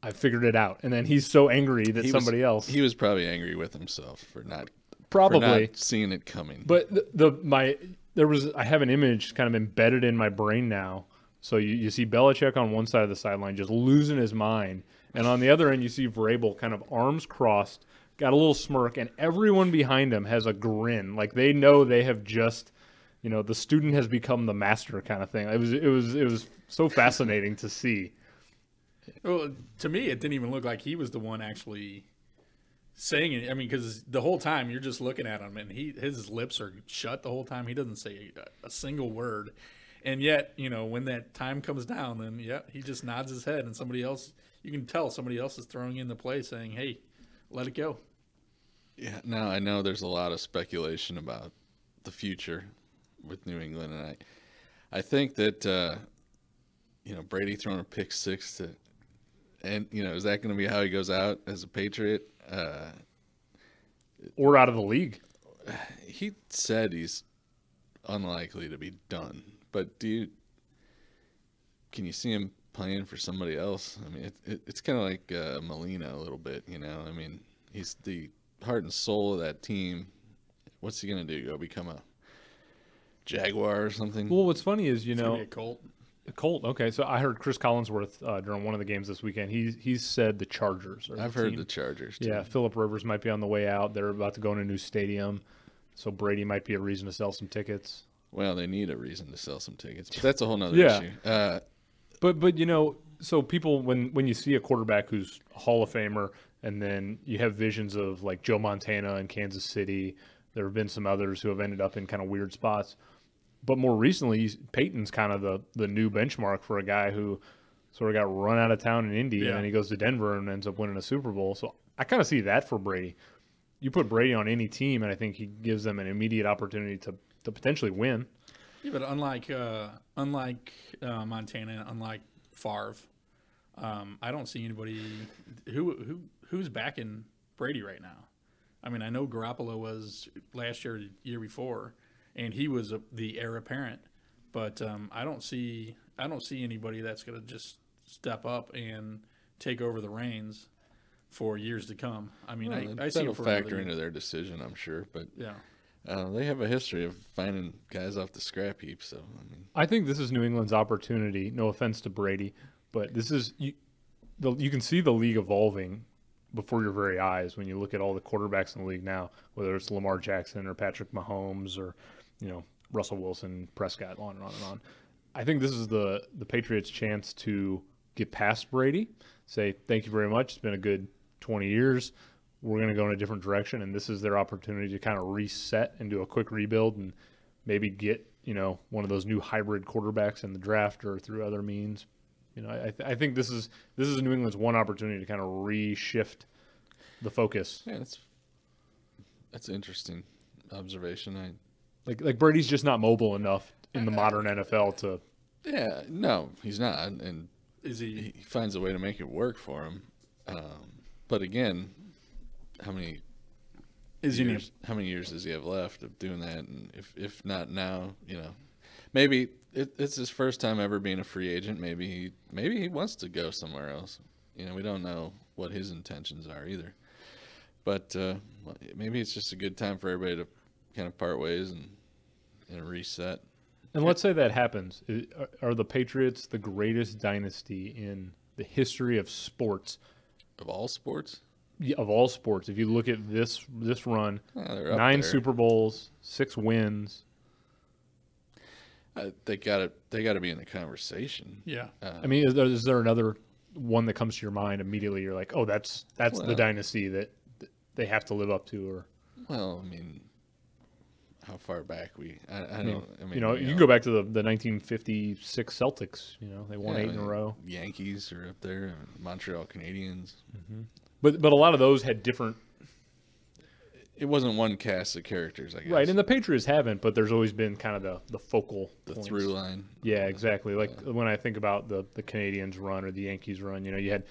I figured it out. And then he's so angry that somebody else. He was probably angry with himself for not seeing it coming. But I have an image kind of embedded in my brain now. So you see Belichick on one side of the sideline just losing his mind. And on the other end, you see Vrabel kind of arms crossed, got a little smirk, and everyone behind him has a grin. Like they know they have just, the student has become the master kind of thing. It was so fascinating to see. Well, to me, it didn't even look like he was the one actually saying it. I mean, because the whole time you're just looking at him, and his lips are shut the whole time. He doesn't say a single word. And yet, when that time comes down, then, he just nods his head, and somebody else, you can tell somebody else is throwing in the play saying, hey, let it go. Yeah, now I know there's a lot of speculation about the future with New England, and I think that, Brady throwing a pick six and, is that going to be how he goes out as a Patriot? Or out of the league. He said he's unlikely to be done, but can you see him playing for somebody else? I mean, it's kind of like Molina a little bit, I mean, he's the heart and soul of that team. What's he going to do? Go become a Jaguar or something? Well, what's funny is, It's gonna be a Colt. A Colt. Okay, so I heard Chris Collinsworth during one of the games this weekend. He's said the Chargers. I've heard the Chargers too. Yeah, Phillip Rivers might be on the way out. They're about to go in a new stadium, so Brady might be a reason to sell some tickets. Well, they need a reason to sell some tickets, but that's a whole nother issue. But so people when you see a quarterback who's a Hall of Famer, and then you have visions of like Joe Montana in Kansas City. There have been some others who have ended up in kind of weird spots. But more recently, Peyton's kind of the new benchmark for a guy who sort of got run out of town in Indy, and then he goes to Denver and ends up winning a Super Bowl. So I kind of see that for Brady. You put Brady on any team, and I think he gives them an immediate opportunity to potentially win. Yeah, but unlike Montana, unlike Favre, I don't see anybody who's backing Brady right now. I mean, I know Garoppolo was last year, the year before, and he was the heir apparent. But I don't see anybody that's going to just step up and take over the reins for years to come. I mean, I see that'll factor into their decision, I'm sure. But yeah, they have a history of finding guys off the scrap heap. So I think this is New England's opportunity. No offense to Brady, but this is you can see the league evolving before your very eyes when you look at all the quarterbacks in the league now, whether it's Lamar Jackson or Patrick Mahomes or Russell Wilson, Prescott, on and on and on. I think this is the Patriots' chance to get past Brady, say thank you very much. It's been a good 20 years. We're going to go in a different direction, and this is their opportunity to kind of reset and do a quick rebuild and maybe get one of those new hybrid quarterbacks in the draft or through other means. I think this is New England's one opportunity to kind of reshift the focus. Yeah, that's an interesting observation. Like Brady's just not mobile enough in the modern NFL to. Yeah, no, he's not, and he finds a way to make it work for him. But again, how many years does he have left of doing that? And if not now, maybe it's his first time ever being a free agent. Maybe he wants to go somewhere else. We don't know what his intentions are either. But maybe it's just a good time for everybody to kind of part ways and reset. And let's say that happens. Are the Patriots the greatest dynasty in the history of sports? Of all sports? Yeah, of all sports. If you look at this run, 9 Super Bowls, 6 wins. They got to be in the conversation. Yeah. I mean, is there another one that comes to your mind immediately? You're like, oh, that's the dynasty that they have to live up to, or. Well, I mean, how far back you can go back to the 1956 Celtics. They won 8 in a row. Yankees are up there, Montreal Canadiens. Mm-hmm. But a lot of those had different. It wasn't one cast of characters, I guess. Right, and the Patriots haven't, but there's always been kind of the focal points. Through line. Yeah, exactly. Like when I think about the Canadiens run or the Yankees run, you had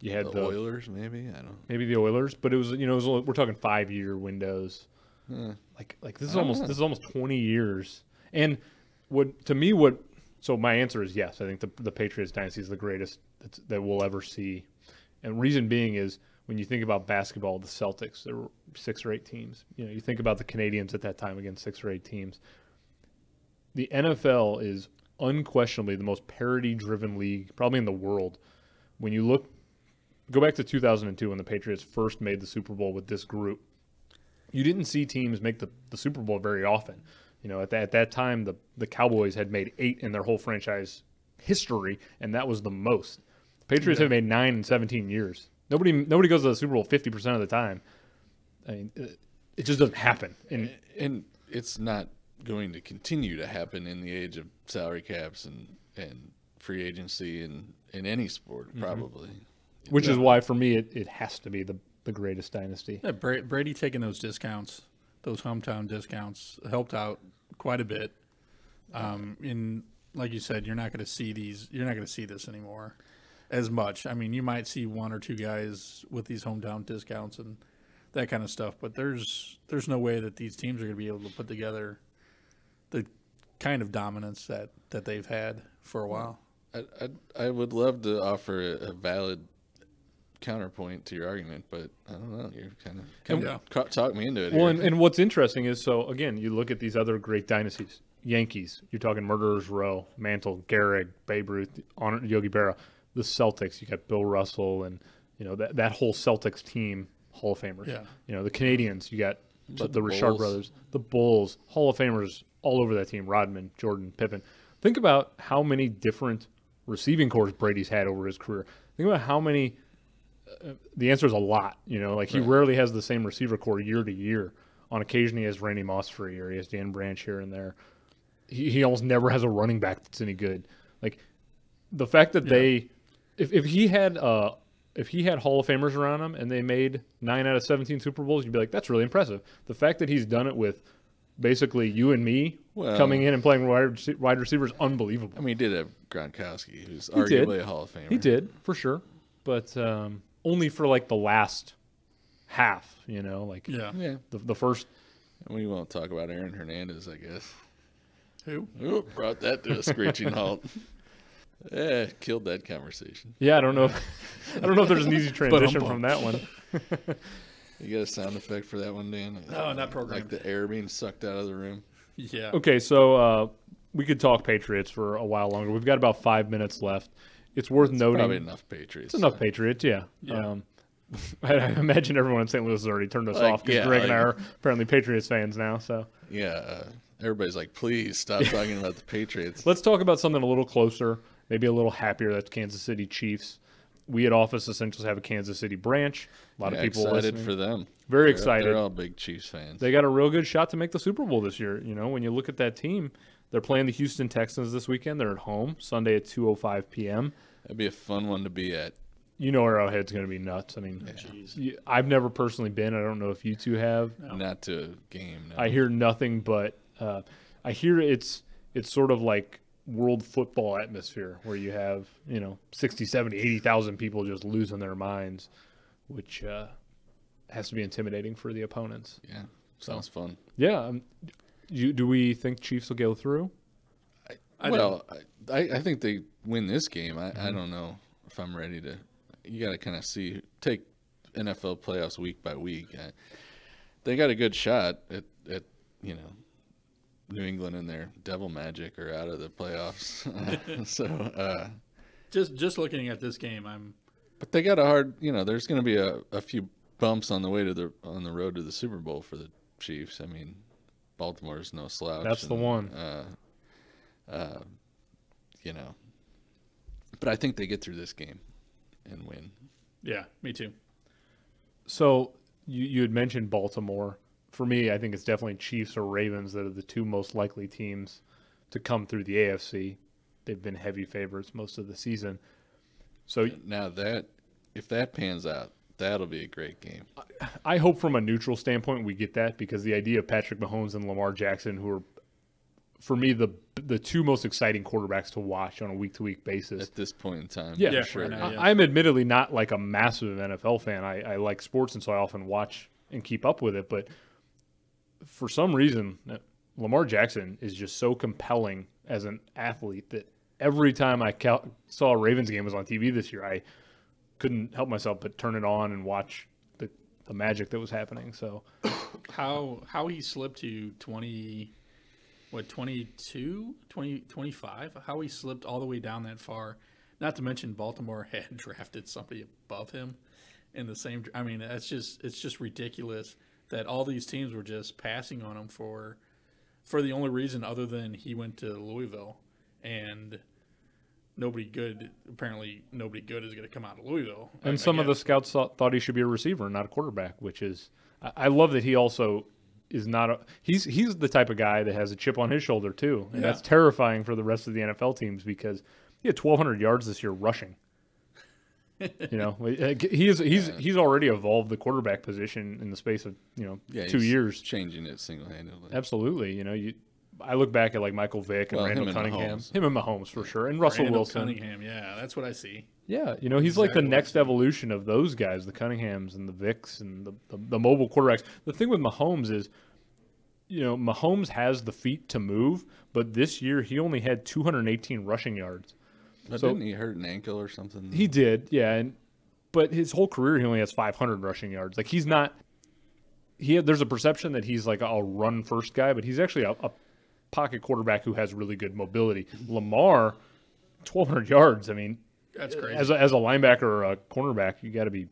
the Oilers, maybe, I don't know. Maybe the Oilers, but it was we're talking 5-year windows. Like this is almost 20 years. And so my answer is yes. I think the Patriots dynasty is the greatest that we'll ever see And reason being is when you think about basketball, the Celtics, there were 6 or 8 teams. You think about the Canadians at that time against 6 or 8 teams. The NFL is unquestionably the most parity-driven league probably in the world. When you go back to 2002 when the Patriots first made the Super Bowl with this group, you didn't see teams make the Super Bowl very often. At that time, the Cowboys had made 8 in their whole franchise history, and that was the most. The Patriots have made 9 in 17 years. Nobody goes to the Super Bowl 50% of the time. I mean, it just doesn't happen. And it's not going to continue to happen in the age of salary caps and free agency in any sport, probably. Which is why, for me, it has to be the greatest dynasty. Yeah, Brady taking those discounts, those hometown discounts, helped out quite a bit. And like you said, you're not going to see these. You're not going to see this anymore as much. I mean, you might see 1 or 2 guys with these hometown discounts and that kind of stuff, but there's no way that these teams are going to be able to put together the kind of dominance that they've had for a while. I would love to offer a valid counterpoint to your argument, but I don't know. You're kind of talk me into it. Well, and what's interesting is, so again, you look at these other great dynasties. Yankees, you're talking Murderers Row, Mantle, Gehrig, Babe Ruth, Yogi Berra. The Celtics, you got Bill Russell, and that whole Celtics team, Hall of Famers. Yeah. The Canadians, you got the Richard Bulls. brothers, the Bulls, Hall of Famers all over that team. Rodman, Jordan, Pippen. Think about how many different receiving corps Brady's had over his career. Think about how many. The answer is a lot. He rarely has the same receiver corps year to year. On occasion, he has Randy Moss for a year. He has Dan Branch here and there. He almost never has a running back that's any good. Like the fact that if he had Hall of Famers around him and they made 9 out of 17 Super Bowls, you'd be like, that's really impressive. The fact that he's done it with basically you and me coming in and playing wide receiver is unbelievable. I mean, he did have Gronkowski, who's arguably a Hall of Famer. He did, for sure. But only for like the last half, the first. We won't talk about Aaron Hernandez, I guess. Who? Oop, brought that to a screeching halt. Killed that conversation. Yeah, I don't know if there's an easy transition from that one. You got a sound effect for that one, Dan? No, not programmed. Like the air being sucked out of the room. Yeah. Okay, so we could talk Patriots for a while longer. We've got about 5 minutes left. It's worth noting. Probably enough Patriots. It's enough Patriots, yeah. I imagine everyone in St. Louis has already turned us off because Greg and I are apparently Patriots fans now. So everybody's like, please stop talking about the Patriots. Let's talk about something a little closer, maybe a little happier. That's Kansas City Chiefs. We at Office Essentials have a Kansas City branch. A lot of people excited listening. for them. Very excited. They're all big Chiefs fans. They got a real good shot to make the Super Bowl this year. When you look at that team, they're playing the Houston Texans this weekend. They're at home Sunday at 2:05 p.m. That'd be a fun one to be at. Arrowhead's going to be nuts. I mean, I've never personally been. I don't know if you two have. No. Not to a game. No. I hear nothing but I hear it's sort of like world football atmosphere where you have 60, 70, 80,000 people just losing their minds, which has to be intimidating for the opponents. Yeah, sounds fun. Yeah. Do we think Chiefs will go through? I think they win this game. I don't know if I'm ready to. You got to kind of take NFL playoffs week by week. They got a good shot at New England and their devil magic are out of the playoffs. Just looking at this game, But they got a hard. There's going to be a few bumps on the way on the road to the Super Bowl for the Chiefs. I mean, Baltimore's no slouch. That's the one. But I think they get through this game and win. Yeah, me too. So you had mentioned Baltimore. For me, I think it's definitely Chiefs or Ravens that are the 2 most likely teams to come through the AFC. They've been heavy favorites most of the season. So now if that pans out, that'll be a great game. I hope from a neutral standpoint we get that, because the idea of Patrick Mahomes and Lamar Jackson, who are, for me, the 2 most exciting quarterbacks to watch on a week-to-week basis. At this point in time. Yeah, for sure. right now, yeah. I'm admittedly not like a massive NFL fan. I like sports, and so I often watch and keep up with it. But for some reason, Lamar Jackson is just so compelling as an athlete that every time I saw a Ravens game was on TV this year, I couldn't help myself but turn it on and watch the magic that was happening. So how he slipped to 22, 25, how he slipped all the way down that far. Not to mention Baltimore had drafted somebody above him in the same. I mean, it's just ridiculous that all these teams were just passing on him for the only reason other than he went to Louisville, and nobody good is going to come out of Louisville. And some of the scouts thought he should be a receiver, not a quarterback, which is I love that he also is not he's the type of guy that has a chip on his shoulder too, and that's terrifying for the rest of the NFL teams because he had 1,200 yards this year rushing. You know, he's already evolved the quarterback position in the space of 2 years, changing it single-handedly. Absolutely, I look back at like Michael Vick and Randall Cunningham, him and Mahomes for sure, and Russell Wilson. Cunningham, yeah, that's what I see. Yeah, he's like the next evolution of those guys, the Cunninghams and the Vicks and the mobile quarterbacks. The thing with Mahomes is, Mahomes has the feet to move, but this year he only had 218 rushing yards. But didn't he hurt an ankle or something? He did, yeah. But his whole career, he only has 500 rushing yards. Like, he's not – there's a perception that he's like a run-first guy, but he's actually a pocket quarterback who has really good mobility. Lamar, 1,200 yards. I mean, that's crazy. As a linebacker or a cornerback, you got to be,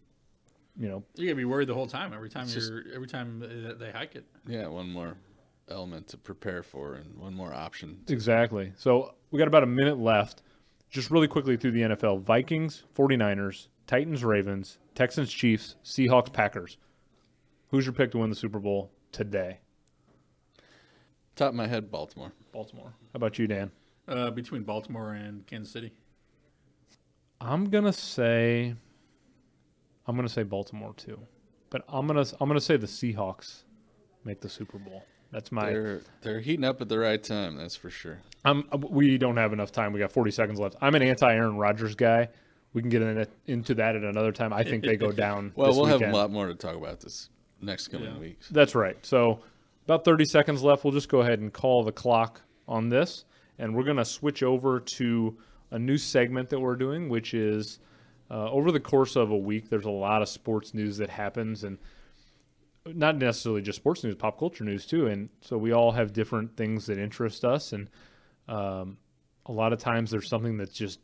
you got to be worried the whole time. Every time they hike it. Yeah, one more element to prepare for and one more option. Exactly. So we got about a minute left. Just really quickly through the NFL: Vikings, 49ers, Titans, Ravens, Texans, Chiefs, Seahawks, Packers. Who's your pick to win the Super Bowl today? Top of my head, Baltimore. Baltimore. How about you, Dan? Between Baltimore and Kansas City. I'm gonna say Baltimore too, but I'm gonna say the Seahawks make the Super Bowl. That's my. They're heating up at the right time. That's for sure. We don't have enough time. We got 40 seconds left. I'm an anti-Aaron Rodgers guy. We can get into that at another time. I think they go down. Well, we'll weekend. have a lot more to talk about this next coming weeks. That's right. So about 30 seconds left. We'll just go ahead and call the clock on this, and we're gonna switch over to a new segment that we're doing, which is over the course of a week. There's a lot of sports news that happens, and not necessarily just sports news, pop culture news too. And so we all have different things that interest us. And a lot of times there's something that's just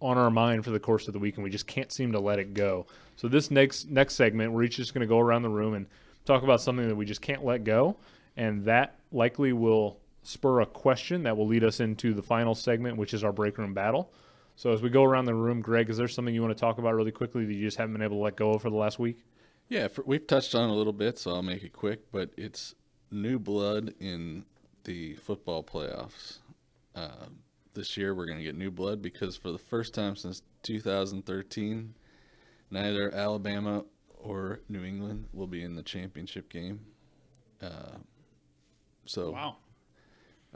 on our mind for the course of the week and we just can't seem to let it go. So this next segment, we're each just going to go around the room and talk about something that we just can't let go. And that likely will spur a question that will lead us into the final segment, which is our break room battle. So as we go around the room, Greg, is there something you want to talk about really quickly that you just haven't been able to let go of for the last week? Yeah, we've touched on it a little bit, so I'll make it quick, but it's new blood in the football playoffs. This year we're going to get new blood because for the first time since 2013, neither Alabama or New England will be in the championship game. Wow.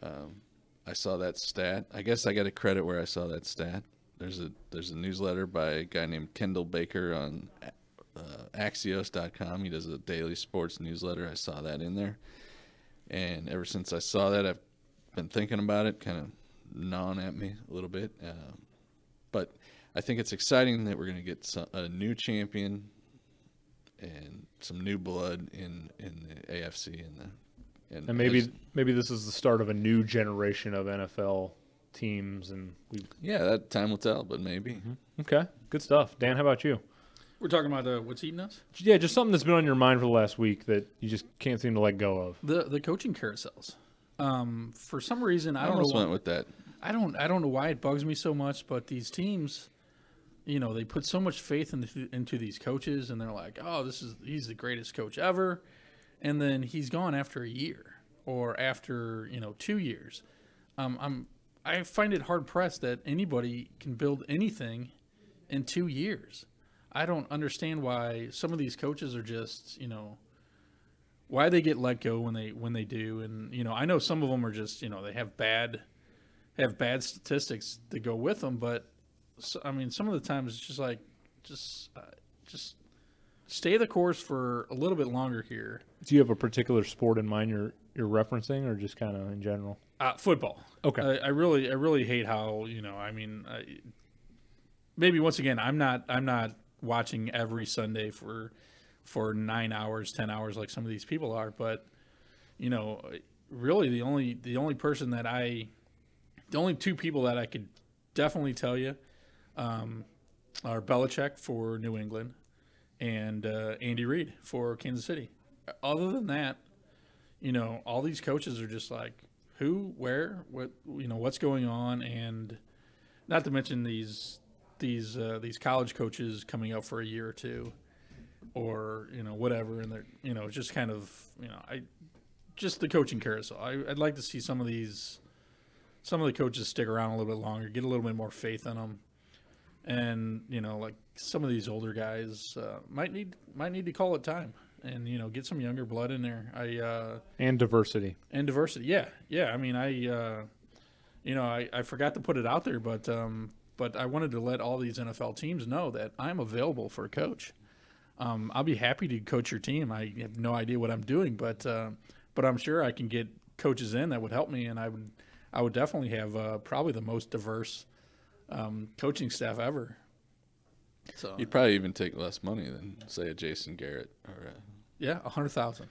I saw that stat. I guess I got to credit where I saw that stat. There's a newsletter by a guy named Kendall Baker on Axios.com. He does a daily sports newsletter. I saw that in there. And ever since I saw that, I've been thinking about it, kind of gnawing at me a little bit. But I think it's exciting that we're going to get a new champion and some new blood in the AFC. And maybe this is the start of a new generation of NFL teams. Yeah, that time will tell, but maybe. Mm-hmm. Okay, good stuff. Dan, how about you? We're talking about what's eating us? Yeah, just something that's been on your mind for the last week that you just can't seem to let go of. The coaching carousels. For some reason, I don't know. Went with that. I don't know why it bugs me so much, but these teams, they put so much faith into these coaches, and they're like, "Oh, he's the greatest coach ever," and then he's gone after a year or after 2 years. I find it hard pressed that anybody can build anything in 2 years. I don't understand why some of these coaches are just, why they get let go when they do. And, I know some of them are just, they have bad statistics that go with them. But, some of the times it's just like, just stay the course for a little bit longer here. Do you have a particular sport in mind you're referencing or just kind of in general? Football. Okay. I really hate how, maybe once again, I'm not watching every Sunday for 9 hours, 10 hours, like some of these people are. But really the only two people that I could definitely tell you are Belichick for New England and Andy Reid for Kansas City. Other than that, all these coaches are just like who, where, what, what's going on, and not to mention these college coaches coming up for a year or two, or whatever, and they're just kind of just the coaching carousel. I'd like to see some of the coaches stick around a little bit longer, get a little bit more faith in them, and like some of these older guys might need to call it time and get some younger blood in there. And diversity. Yeah. I mean, I forgot to put it out there, but I wanted to let all these NFL teams know that I'm available for a coach. I'll be happy to coach your team. I have no idea what I'm doing, but I'm sure I can get coaches in that would help me, and I would definitely have probably the most diverse coaching staff ever. So you'd probably even take less money than, say, a Jason Garrett or $100,000.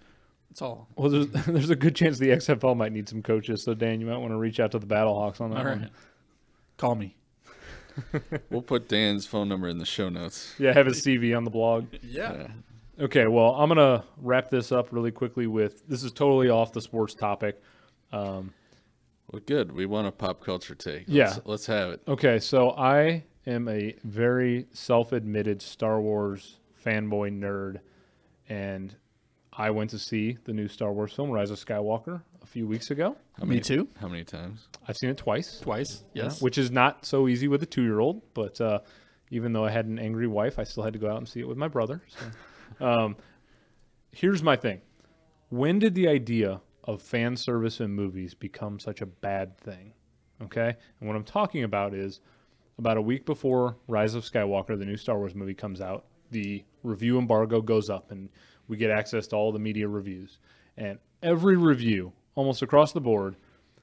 That's all. Well, there's a good chance the XFL might need some coaches, so Dan, you might want to reach out to the Battlehawks on that one. Call me. We'll put Dan's phone number in the show notes. Yeah, have his CV on the blog. Yeah. Okay, well, I'm going to wrap this up really quickly with, this is totally off the sports topic. Well, good. We want a pop culture take. Let's have it. Okay, so I am a very self-admitted Star Wars fanboy nerd, and I went to see the new Star Wars film, Rise of Skywalker, a few weeks ago. Me too. How many times? I've seen it twice. Yes. Yeah, which is not so easy with a 2-year-old, but even though I had an angry wife, I still had to go out and see it with my brother. So. Here's my thing. When did the idea of fan service in movies become such a bad thing? Okay? And what I'm talking about is about a week before Rise of Skywalker, the new Star Wars movie, comes out, the review embargo goes up and we get access to all the media reviews. And every review, almost across the board,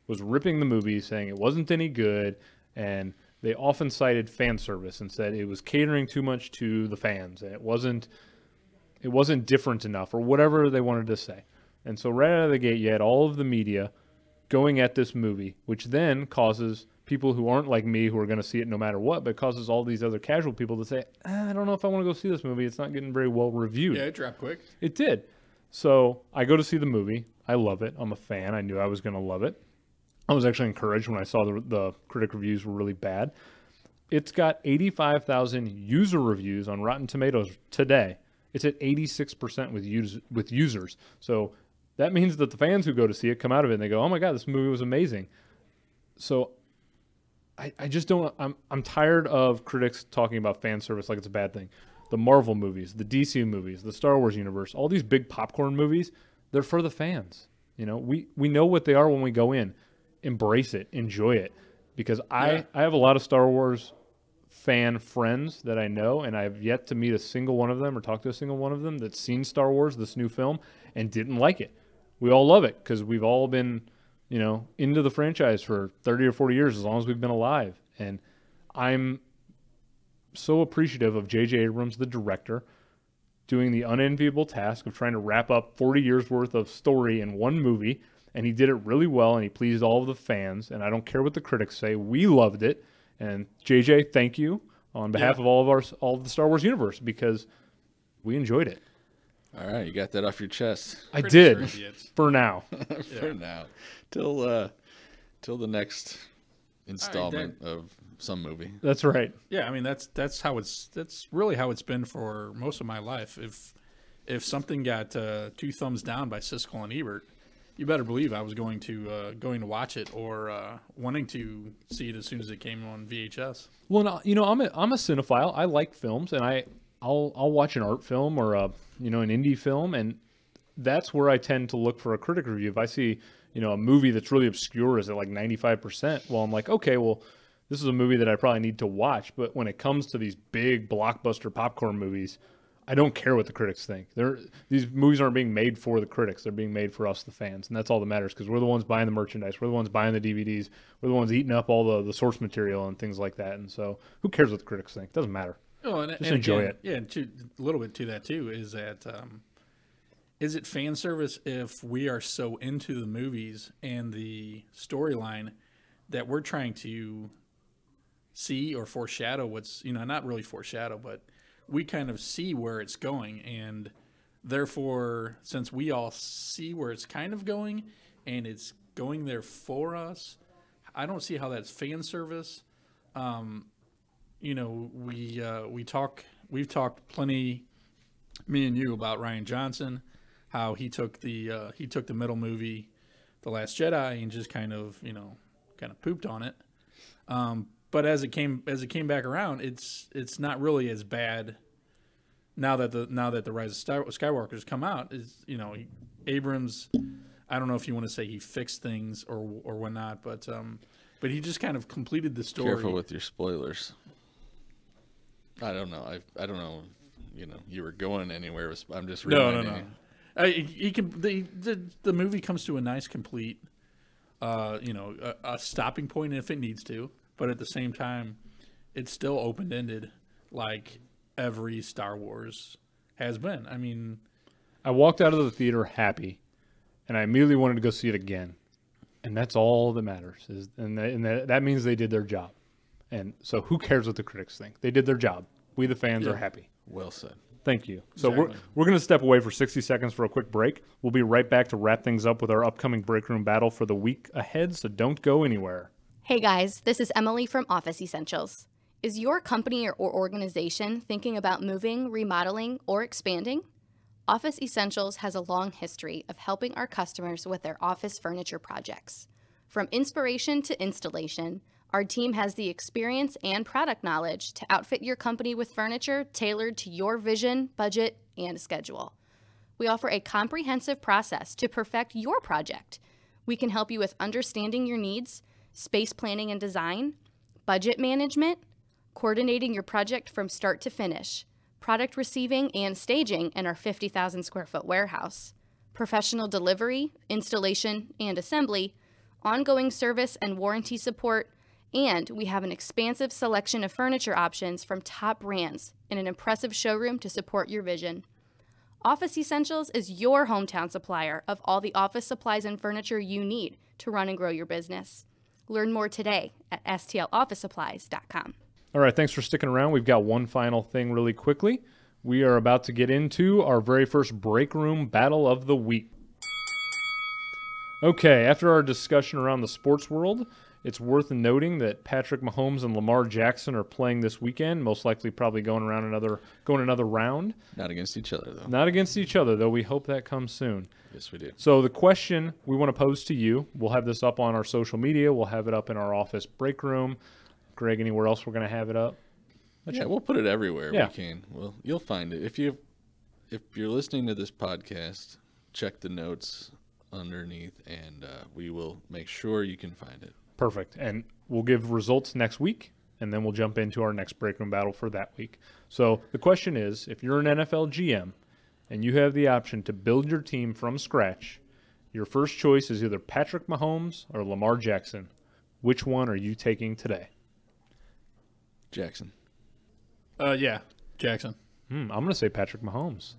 was ripping the movie, saying it wasn't any good, and they often cited fan service and said it was catering too much to the fans, and it wasn't different enough, or whatever they wanted to say. And so right out of the gate, you had all of the media going at this movie, which then causes people who aren't like me, who are going to see it no matter what, but causes all these other casual people to say, I don't know if I want to go see this movie. It's not getting very well reviewed. Yeah, it dropped quick. It did. So I go to see the movie. I love it. I'm a fan. I knew I was going to love it. I was actually encouraged when I saw the critic reviews were really bad. It's got 85,000 user reviews on Rotten Tomatoes today. It's at 86% with users. So that means that the fans who go to see it come out of it and they go, oh my God, this movie was amazing. So I just don't, I'm tired of critics talking about fan service like it's a bad thing. The Marvel movies, the DC movies, the Star Wars universe, all these big popcorn movies, they're for the fans. We know what they are when we go in. Embrace it, enjoy it. Because I have a lot of Star Wars fan friends that I know, and I have yet to meet a single one of them or talk to a single one of them that's seen Star Wars, this new film, and didn't like it. We all love it because we've all been, into the franchise for 30 or 40 years, as long as we've been alive. And I'm so appreciative of J.J. Abrams, the director, doing the unenviable task of trying to wrap up 40 years worth of story in one movie. And he did it really well, and he pleased all of the fans. And I don't care what the critics say. We loved it. And JJ, thank you on behalf of all of the Star Wars universe, because we enjoyed it. All right, you got that off your chest. I did, for now. For now, till the next installment of some movie. That's right. Yeah, I mean that's really how it's been for most of my life. If something got 2 thumbs down by Siskel and Ebert, you better believe I was going to watch it or wanting to see it as soon as it came on VHS. Well, no, I'm a cinephile. I like films, and I'll watch an art film or an indie film, and that's where I tend to look for a critic review. If I see a movie that's really obscure is at like 95%, well, I'm like, okay, well, this is a movie that I probably need to watch. But when it comes to these big blockbuster popcorn movies, I don't care what the critics think. These movies aren't being made for the critics. They're being made for us, the fans. And that's all that matters, because we're the ones buying the merchandise. We're the ones buying the DVDs. We're the ones eating up all the source material and things like that. And so who cares what the critics think? It doesn't matter. Oh, and, Just and enjoy again, it. Yeah, and a little bit to that too is that is it fan service if we are so into the movies and the storyline that we're trying to see or foreshadow what's, not really foreshadow, but we kind of see where it's going, and therefore, since we all see where it's kind of going and it's going there for us, I don't see how that's fan service. We've talked plenty, me and you, about Rian Johnson, how he took the middle movie, The Last Jedi, and just kind of pooped on it. But as it came back around, it's not really as bad now that the Rise of Skywalker's come out. Abrams, I don't know if you want to say he fixed things or whatnot, but he just kind of completed the story. Careful with your spoilers. I don't know. I don't know. You were going anywhere. I'm just reminding you. The movie comes to a nice complete, a stopping point if it needs to, but at the same time, it's still open ended, like every Star Wars has been. I mean, I walked out of the theater happy, and I immediately wanted to go see it again, and that's all that matters. That means they did their job, and so who cares what the critics think? They did their job. We, the fans, are happy. Well said. Thank you. So Exactly. we're going to step away for 60 seconds for a quick break. We'll be right back to wrap things up with our upcoming Breakroom battle for the week ahead, so don't go anywhere. Hey guys, this is Emily from Office Essentials. Is your company or organization thinking about moving, remodeling, or expanding? Office Essentials has a long history of helping our customers with their office furniture projects. From inspiration to installation, our team has the experience and product knowledge to outfit your company with furniture tailored to your vision, budget, and schedule. We offer a comprehensive process to perfect your project. We can help you with understanding your needs, space planning and design, budget management, coordinating your project from start to finish, product receiving and staging in our 50,000 square foot warehouse, professional delivery, installation, and assembly, ongoing service and warranty support, and we have an expansive selection of furniture options from top brands in an impressive showroom to support your vision. Office Essentials is your hometown supplier of all the office supplies and furniture you need to run and grow your business. Learn more today at stlofficesupplies.com. All right, thanks for sticking around. We've got one final thing really quickly. We are about to get into our very first Breakroom Battle of the Week. Okay, after our discussion around the sports world, it's worth noting that Patrick Mahomes and Lamar Jackson are playing this weekend, most likely probably going another round. Not against each other, though. Not against each other, though. We hope that comes soon. Yes, we do. So the question we want to pose to you, we'll have this up on our social media. We'll have it up in our office break room. Greg, anywhere else we're going to have it up? We'll put it everywhere Yeah. we can. Well, you'll find it. If you're listening to this podcast, check the notes underneath, and we will make sure you can find it. Perfect. And we'll give results next week, and then we'll jump into our next Breakroom battle for that week. So the question is, if you're an NFL GM and you have the option to build your team from scratch, your first choice is either Patrick Mahomes or Lamar Jackson. Which one are you taking today? Jackson. Yeah, Jackson. I'm going to say Patrick Mahomes.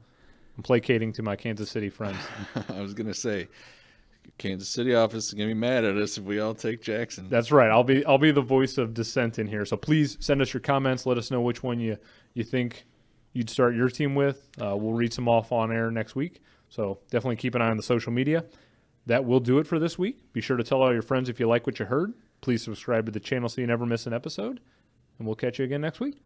I'm placating to my Kansas City friends. I was going to say, Kansas City office is going to be mad at us if we all take Jackson. That's right. I'll be the voice of dissent in here. So please send us your comments. Let us know which one you think you'd start your team with. We'll read some off on air next week. So definitely keep an eye on the social media. That will do it for this week. Be sure to tell all your friends if you like what you heard. Please subscribe to the channel so you never miss an episode. And we'll catch you again next week.